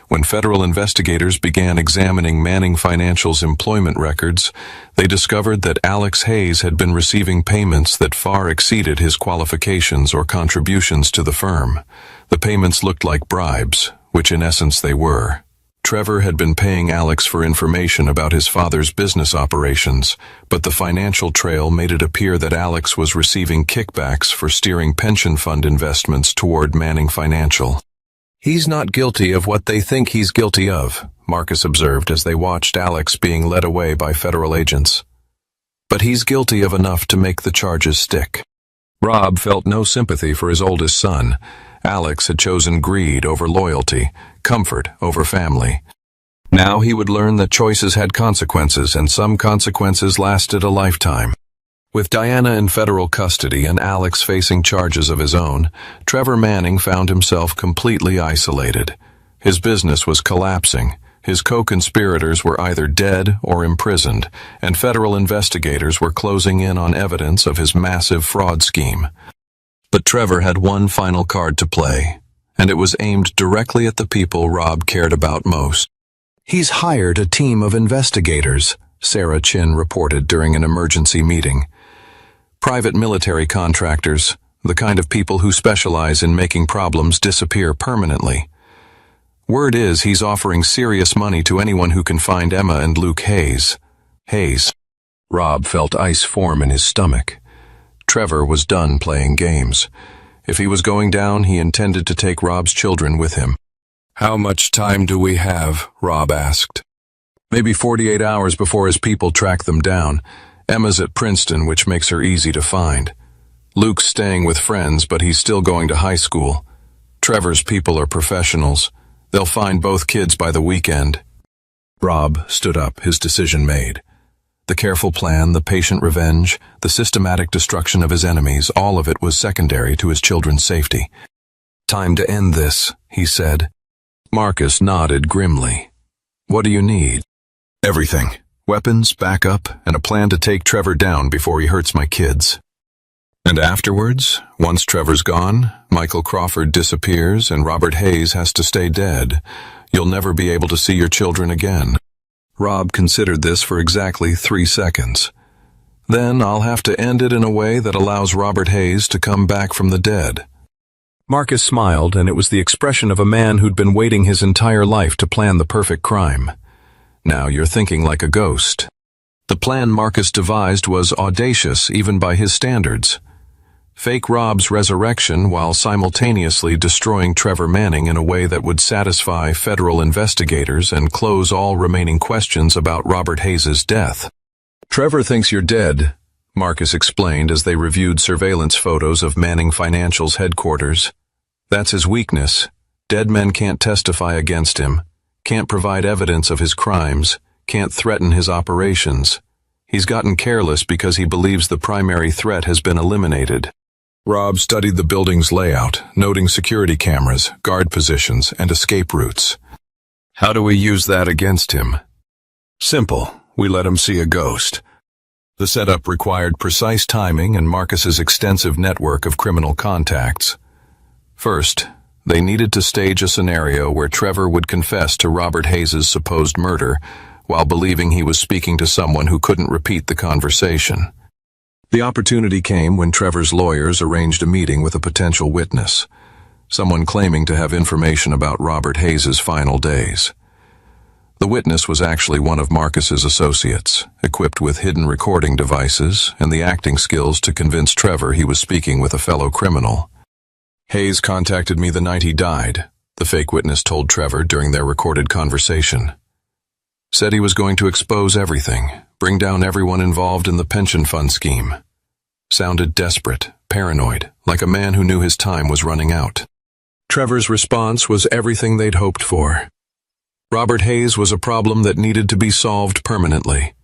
When federal investigators began examining Manning Financial's employment records, they discovered that Alex Hayes had been receiving payments that far exceeded his qualifications or contributions to the firm. The payments looked like bribes, which in essence they were. Trevor had been paying Alex for information about his father's business operations, but the financial trail made it appear that Alex was receiving kickbacks for steering pension fund investments toward Manning Financial. "He's not guilty of what they think he's guilty of," Marcus observed as they watched Alex being led away by federal agents. "But he's guilty of enough to make the charges stick." Rob felt no sympathy for his oldest son. Alex had chosen greed over loyalty, comfort over family. Now he would learn that choices had consequences, and some consequences lasted a lifetime. With Diana in federal custody and Alex facing charges of his own, Trevor Manning found himself completely isolated. His business was collapsing. His co-conspirators were either dead or imprisoned, and federal investigators were closing in on evidence of his massive fraud scheme. But Trevor had one final card to play, and it was aimed directly at the people Rob cared about most. "He's hired a team of investigators," Sarah Chin reported during an emergency meeting. "Private military contractors, the kind of people who specialize in making problems disappear permanently. Word is he's offering serious money to anyone who can find Emma and Luke Hayes." Hayes. Rob felt ice form in his stomach. Trevor was done playing games. If he was going down, he intended to take Rob's children with him. "How much time do we have?" Rob asked. "Maybe 48 hours before his people track them down. Emma's at Princeton, which makes her easy to find. Luke's staying with friends, but he's still going to high school. Trevor's people are professionals. They'll find both kids by the weekend." Rob stood up, his decision made. The careful plan, the patient revenge, the systematic destruction of his enemies, all of it was secondary to his children's safety. "Time to end this," he said. Marcus nodded grimly. "What do you need?" "Everything. Weapons, backup, and a plan to take Trevor down before he hurts my kids." "And afterwards, once Trevor's gone, Michael Crawford disappears and Robert Hayes has to stay dead. You'll never be able to see your children again." Rob considered this for exactly 3 seconds. "Then I'll have to end it in a way that allows Robert Hayes to come back from the dead." Marcus smiled, and it was the expression of a man who'd been waiting his entire life to plan the perfect crime. Now you're thinking like a ghost. The plan Marcus devised was audacious even by his standards. Fake Rob's resurrection while simultaneously destroying Trevor Manning in a way that would satisfy federal investigators and close all remaining questions about Robert Hayes' death. "Trevor thinks you're dead," Marcus explained as they reviewed surveillance photos of Manning Financial's headquarters. "That's his weakness. Dead men can't testify against him, can't provide evidence of his crimes, can't threaten his operations. He's gotten careless because he believes the primary threat has been eliminated." Rob studied the building's layout, noting security cameras, guard positions, and escape routes. "How do we use that against him?" "Simple. We let him see a ghost." The setup required precise timing and Marcus's extensive network of criminal contacts. First, they needed to stage a scenario where Trevor would confess to Robert Hayes' supposed murder while believing he was speaking to someone who couldn't repeat the conversation. The opportunity came when Trevor's lawyers arranged a meeting with a potential witness, someone claiming to have information about Robert Hayes' final days. The witness was actually one of Marcus's associates, equipped with hidden recording devices and the acting skills to convince Trevor he was speaking with a fellow criminal. "Hayes contacted me the night he died," the fake witness told Trevor during their recorded conversation. "Said he was going to expose everything, bring down everyone involved in the pension fund scheme." Sounded desperate, paranoid, like a man who knew his time was running out. Trevor's response was everything they'd hoped for. Robert Hayes was a problem that needed to be solved permanently.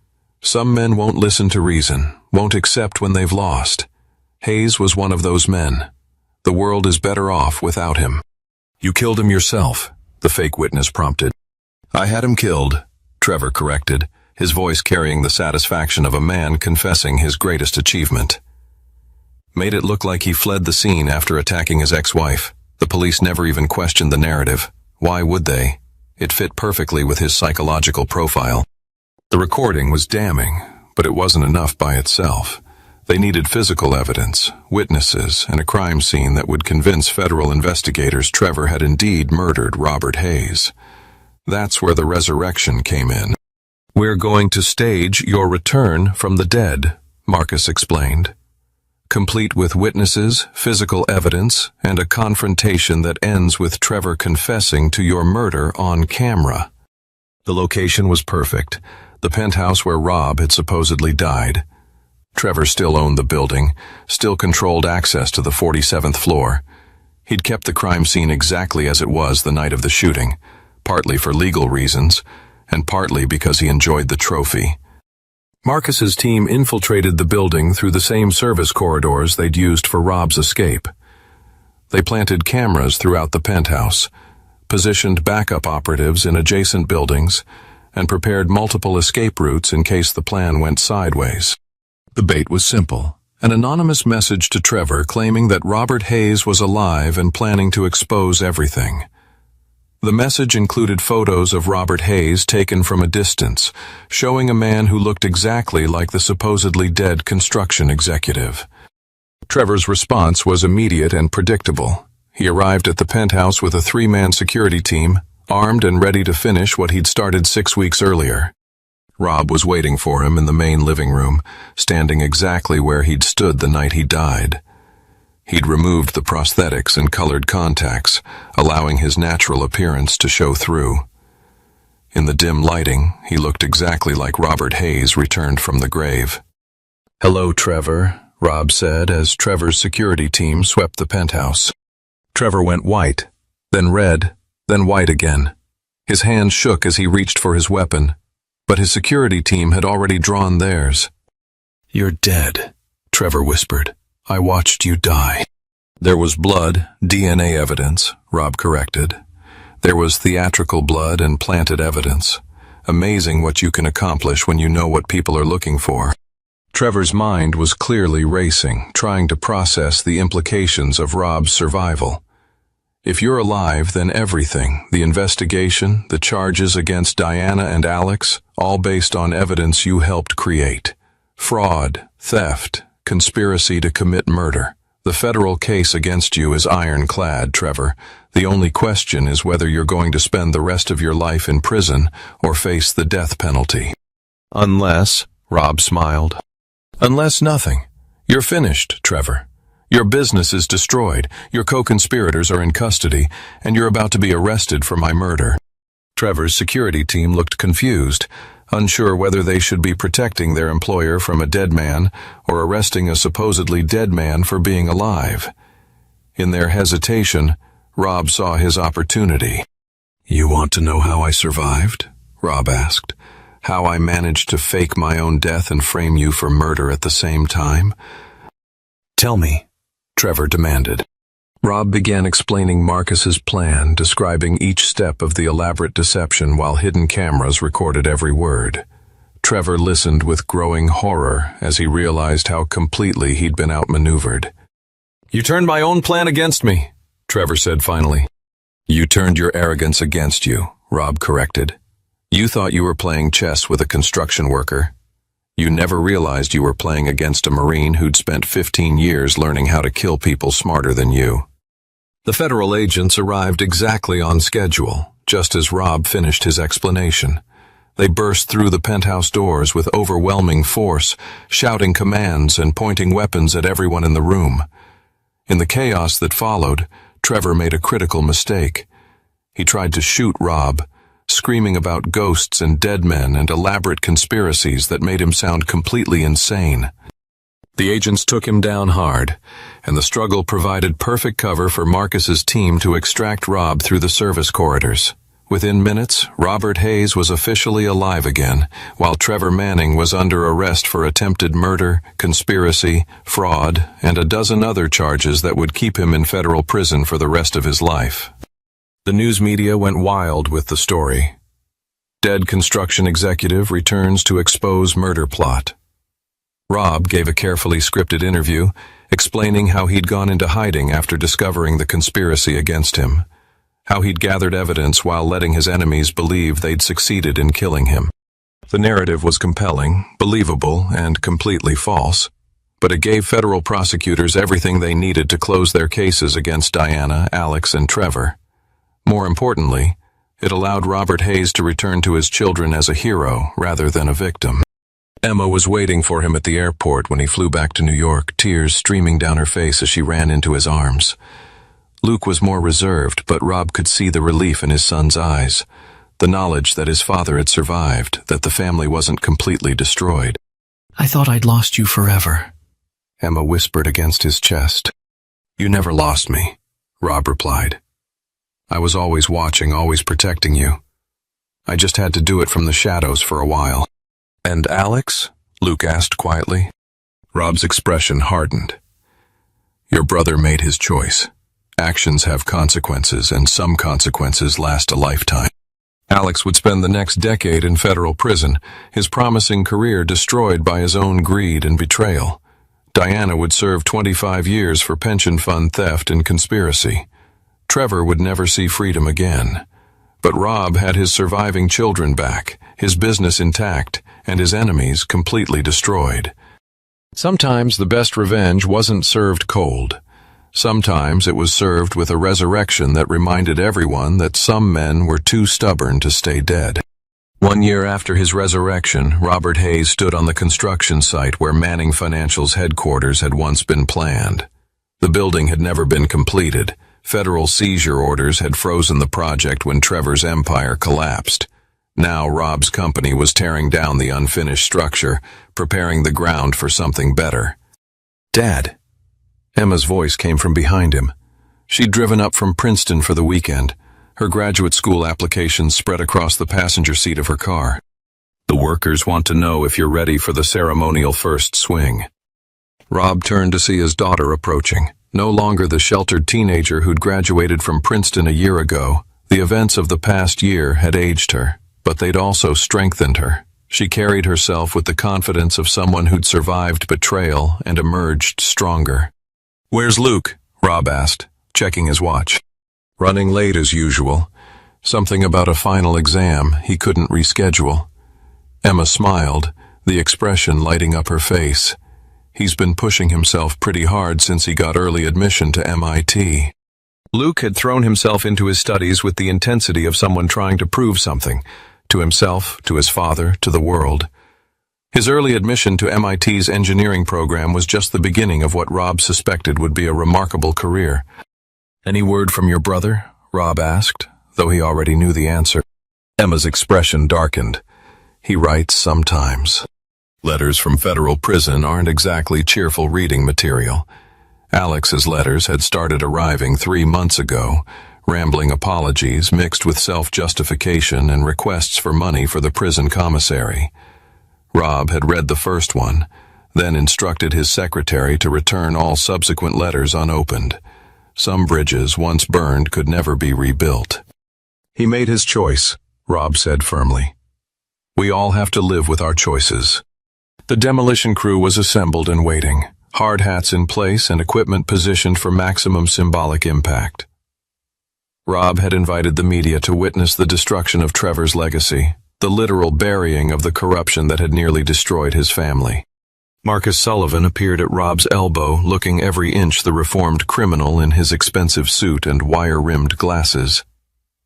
Some men won't listen to reason, won't accept when they've lost. Hayes was one of those men. The world is better off without him. "You killed him yourself," the fake witness prompted. "I had him killed," Trevor corrected, his voice carrying the satisfaction of a man confessing his greatest achievement. "Made it look like he fled the scene after attacking his ex-wife. The police never even questioned the narrative. Why would they? It fit perfectly with his psychological profile." The recording was damning, but it wasn't enough by itself. They needed physical evidence, witnesses, and a crime scene that would convince federal investigators Trevor had indeed murdered Robert Hayes. That's where the resurrection came in. "We're going to stage your return from the dead," Marcus explained, "complete with witnesses, physical evidence, and a confrontation that ends with Trevor confessing to your murder on camera." The location was perfect, the penthouse where Rob had supposedly died. Trevor still owned the building, still controlled access to the 47th floor. He'd kept the crime scene exactly as it was the night of the shooting, partly for legal reasons, and partly because he enjoyed the trophy. Marcus's team infiltrated the building through the same service corridors they'd used for Rob's escape. They planted cameras throughout the penthouse, positioned backup operatives in adjacent buildings, and prepared multiple escape routes in case the plan went sideways. The bait was simple, an anonymous message to Trevor claiming that Robert Hayes was alive and planning to expose everything. The message included photos of Robert Hayes taken from a distance, showing a man who looked exactly like the supposedly dead construction executive. Trevor's response was immediate and predictable. He arrived at the penthouse with a 3-man security team, armed and ready to finish what he'd started 6 weeks earlier. Rob was waiting for him in the main living room, standing exactly where he'd stood the night he died. He'd removed the prosthetics and colored contacts, allowing his natural appearance to show through. In the dim lighting, he looked exactly like Robert Hayes returned from the grave. "Hello, Trevor," Rob said as Trevor's security team swept the penthouse. Trevor went white, then red, then white again. His hand shook as he reached for his weapon, but his security team had already drawn theirs. "You're dead," Trevor whispered. "I watched you die." There was blood, DNA evidence, Rob corrected. There was theatrical blood and planted evidence. Amazing what you can accomplish when you know what people are looking for. Trevor's mind was clearly racing, trying to process the implications of Rob's survival. If you're alive, then everything, the investigation, the charges against Diana and Alex, all based on evidence you helped create. Fraud, theft, conspiracy to commit murder. The federal case against you is ironclad, Trevor. The only question is whether you're going to spend the rest of your life in prison or face the death penalty. Unless, Rob smiled. Unless nothing. You're finished, Trevor. Your business is destroyed, your co-conspirators are in custody, and you're about to be arrested for my murder. Trevor's security team looked confused, unsure whether they should be protecting their employer from a dead man or arresting a supposedly dead man for being alive. In their hesitation, Rob saw his opportunity. "You want to know how I survived?" Rob asked. "How I managed to fake my own death and frame you for murder at the same time?" "Tell me," Trevor demanded. Rob began explaining Marcus's plan, describing each step of the elaborate deception while hidden cameras recorded every word. Trevor listened with growing horror as he realized how completely he'd been outmaneuvered. "You turned my own plan against me," Trevor said finally. "You turned your arrogance against you," Rob corrected. "You thought you were playing chess with a construction worker. You never realized you were playing against a Marine who'd spent 15 years learning how to kill people smarter than you." The federal agents arrived exactly on schedule, just as Rob finished his explanation. They burst through the penthouse doors with overwhelming force, shouting commands and pointing weapons at everyone in the room. In the chaos that followed, Trevor made a critical mistake. He tried to shoot Rob, screaming about ghosts and dead men and elaborate conspiracies that made him sound completely insane. The agents took him down hard, and the struggle provided perfect cover for Marcus's team to extract Rob through the service corridors. Within minutes, Robert Hayes was officially alive again, while Trevor Manning was under arrest for attempted murder, conspiracy, fraud, and a dozen other charges that would keep him in federal prison for the rest of his life. The news media went wild with the story. Dead construction executive returns to expose murder plot. Rob gave a carefully scripted interview, explaining how he'd gone into hiding after discovering the conspiracy against him, how he'd gathered evidence while letting his enemies believe they'd succeeded in killing him. The narrative was compelling, believable, and completely false, but it gave federal prosecutors everything they needed to close their cases against Diana, Alex, and Trevor. More importantly, it allowed Robert Hayes to return to his children as a hero rather than a victim. Emma was waiting for him at the airport when he flew back to New York, tears streaming down her face as she ran into his arms. Luke was more reserved, but Rob could see the relief in his son's eyes, the knowledge that his father had survived, that the family wasn't completely destroyed. "I thought I'd lost you forever," Emma whispered against his chest. "You never lost me," Rob replied. "I was always watching, always protecting you. I just had to do it from the shadows for a while." "And Alex?" Luke asked quietly. Rob's expression hardened. "Your brother made his choice. Actions have consequences, and some consequences last a lifetime. Alex would spend the next decade in federal prison, his promising career destroyed by his own greed and betrayal. Diana would serve 25 years for pension fund theft and conspiracy. Trevor would never see freedom again. But Rob had his surviving children back, his business intact, and his enemies completely destroyed. Sometimes the best revenge wasn't served cold. Sometimes it was served with a resurrection that reminded everyone that some men were too stubborn to stay dead. 1 year after his resurrection, Robert Hayes stood on the construction site where Manning Financial's headquarters had once been planned. The building had never been completed. Federal seizure orders had frozen the project when Trevor's empire collapsed. Now Rob's company was tearing down the unfinished structure, preparing the ground for something better. "Dad." Emma's voice came from behind him. She'd driven up from Princeton for the weekend. Her graduate school applications spread across the passenger seat of her car. "The workers want to know if you're ready for the ceremonial first swing." Rob turned to see his daughter approaching. No longer the sheltered teenager who'd graduated from Princeton a year ago. The events of the past year had aged her, but they'd also strengthened her. She carried herself with the confidence of someone who'd survived betrayal and emerged stronger. "Where's Luke?" Rob asked, checking his watch. "Running late as usual. Something about a final exam he couldn't reschedule." Emma smiled, the expression lighting up her face. He's been pushing himself pretty hard since he got early admission to MIT. Luke had thrown himself into his studies with the intensity of someone trying to prove something, to himself, to his father, to the world. His early admission to MIT's engineering program was just the beginning of what Rob suspected would be a remarkable career. "Any word from your brother?" Rob asked, though he already knew the answer. Emma's expression darkened. "He writes sometimes." Letters from federal prison aren't exactly cheerful reading material. Alex's letters had started arriving 3 months ago, rambling apologies mixed with self-justification and requests for money for the prison commissary. Rob had read the first one, then instructed his secretary to return all subsequent letters unopened. Some bridges once burned could never be rebuilt. "He made his choice," Rob said firmly. "We all have to live with our choices." The demolition crew was assembled and waiting, hard hats in place and equipment positioned for maximum symbolic impact. Rob had invited the media to witness the destruction of Trevor's legacy, the literal burying of the corruption that had nearly destroyed his family. Marcus Sullivan appeared at Rob's elbow, looking every inch the reformed criminal in his expensive suit and wire-rimmed glasses.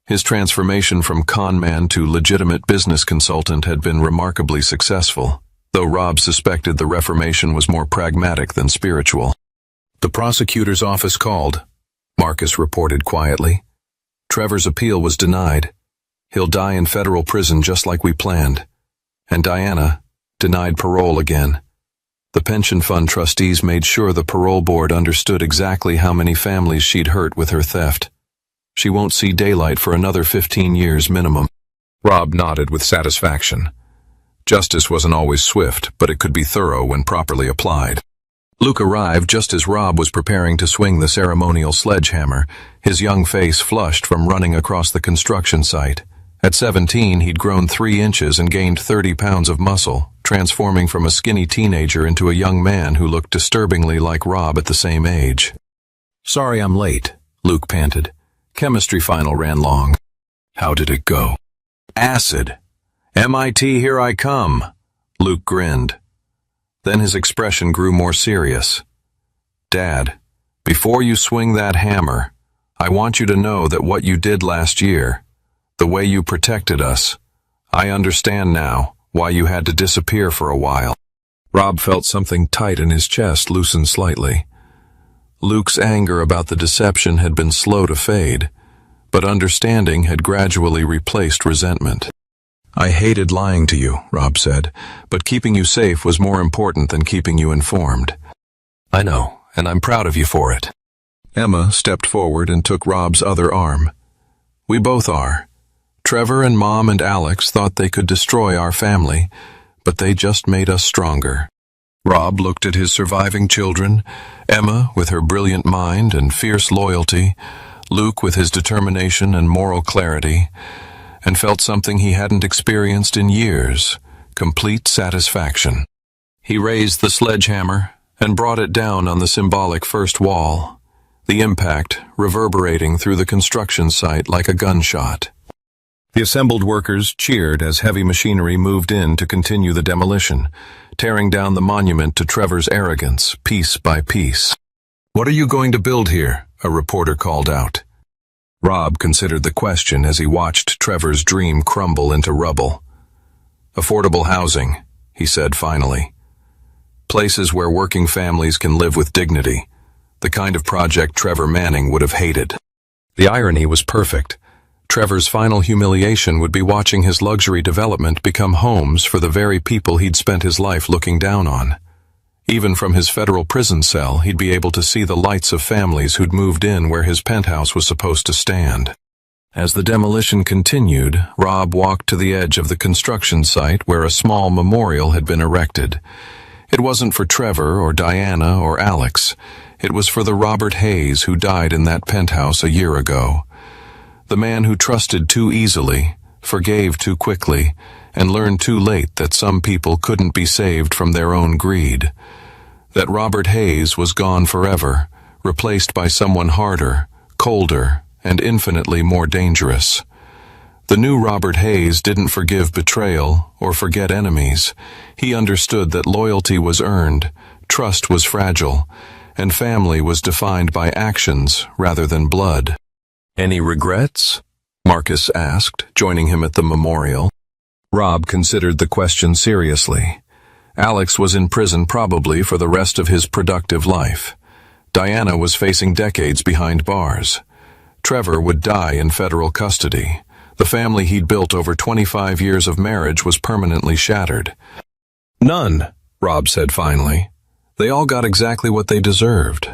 His transformation from con man to legitimate business consultant had been remarkably successful, though Rob suspected the reformation was more pragmatic than spiritual. "The prosecutor's office called," Marcus reported quietly. "Trevor's appeal was denied. He'll die in federal prison just like we planned. And Diana, denied parole again. The pension fund trustees made sure the parole board understood exactly how many families she'd hurt with her theft. She won't see daylight for another 15 years minimum." Rob nodded with satisfaction. Justice wasn't always swift, but it could be thorough when properly applied. Luke arrived just as Rob was preparing to swing the ceremonial sledgehammer, his young face flushed from running across the construction site. At 17, he'd grown 3 inches and gained 30 pounds of muscle, transforming from a skinny teenager into a young man who looked disturbingly like Rob at the same age. "Sorry I'm late," Luke panted. "Chemistry final ran long." "How did it go?" "Acid. MIT, here I come." Luke grinned. Then his expression grew more serious. "Dad, before you swing that hammer, I want you to know that what you did last year, the way you protected us, I understand now why you had to disappear for a while." Rob felt something tight in his chest loosen slightly. Luke's anger about the deception had been slow to fade, but understanding had gradually replaced resentment. "I hated lying to you," Rob said, "but keeping you safe was more important than keeping you informed." "I know, and I'm proud of you for it." Emma stepped forward and took Rob's other arm. "We both are. Trevor and Mom and Alex thought they could destroy our family, but they just made us stronger." Rob looked at his surviving children, Emma with her brilliant mind and fierce loyalty, Luke with his determination and moral clarity, and felt something he hadn't experienced in years, complete satisfaction. He raised the sledgehammer and brought it down on the symbolic first wall, the impact reverberating through the construction site like a gunshot. The assembled workers cheered as heavy machinery moved in to continue the demolition, tearing down the monument to Trevor's arrogance, piece by piece. "What are you going to build here?" a reporter called out. Rob considered the question as he watched Trevor's dream crumble into rubble. "Affordable housing," he said finally. "Places where working families can live with dignity. The kind of project Trevor Manning would have hated." The irony was perfect. Trevor's final humiliation would be watching his luxury development become homes for the very people he'd spent his life looking down on. Even from his federal prison cell, he'd be able to see the lights of families who'd moved in where his penthouse was supposed to stand. As the demolition continued, Rob walked to the edge of the construction site where a small memorial had been erected. It wasn't for Trevor or Diana or Alex. It was for the Robert Hayes who died in that penthouse a year ago. The man who trusted too easily, forgave too quickly, and learned too late that some people couldn't be saved from their own greed. That Robert Hayes was gone forever, replaced by someone harder, colder, and infinitely more dangerous. The new Robert Hayes didn't forgive betrayal or forget enemies. He understood that loyalty was earned, Trust was fragile, and family was defined by actions rather than blood. "Any regrets?" Marcus asked, joining him at the memorial. Rob considered the question seriously. Alex was in prison probably for the rest of his productive life. Diana was facing decades behind bars. Trevor would die in federal custody. The family he'd built over 25 years of marriage was permanently shattered. "None," Rob said finally. "They all got exactly what they deserved."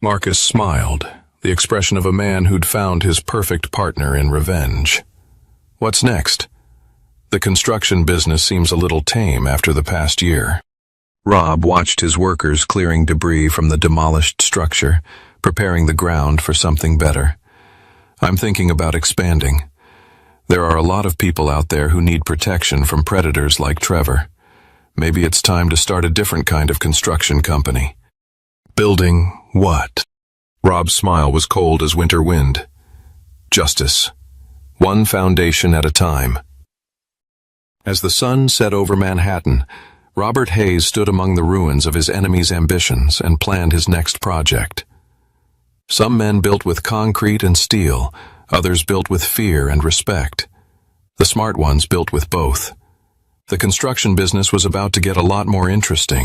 Marcus smiled, the expression of a man who'd found his perfect partner in revenge. "What's next?" "The construction business seems a little tame after the past year." Rob watched his workers clearing debris from the demolished structure, preparing the ground for something better. "I'm thinking about expanding. There are a lot of people out there who need protection from predators like Trevor. Maybe it's time to start a different kind of construction company." "Building what?" Rob's smile was cold as winter wind. "Justice. One foundation at a time." As the sun set over Manhattan, Robert Hayes stood among the ruins of his enemy's ambitions and planned his next project. Some men built with concrete and steel, others built with fear and respect. The smart ones built with both. The construction business was about to get a lot more interesting.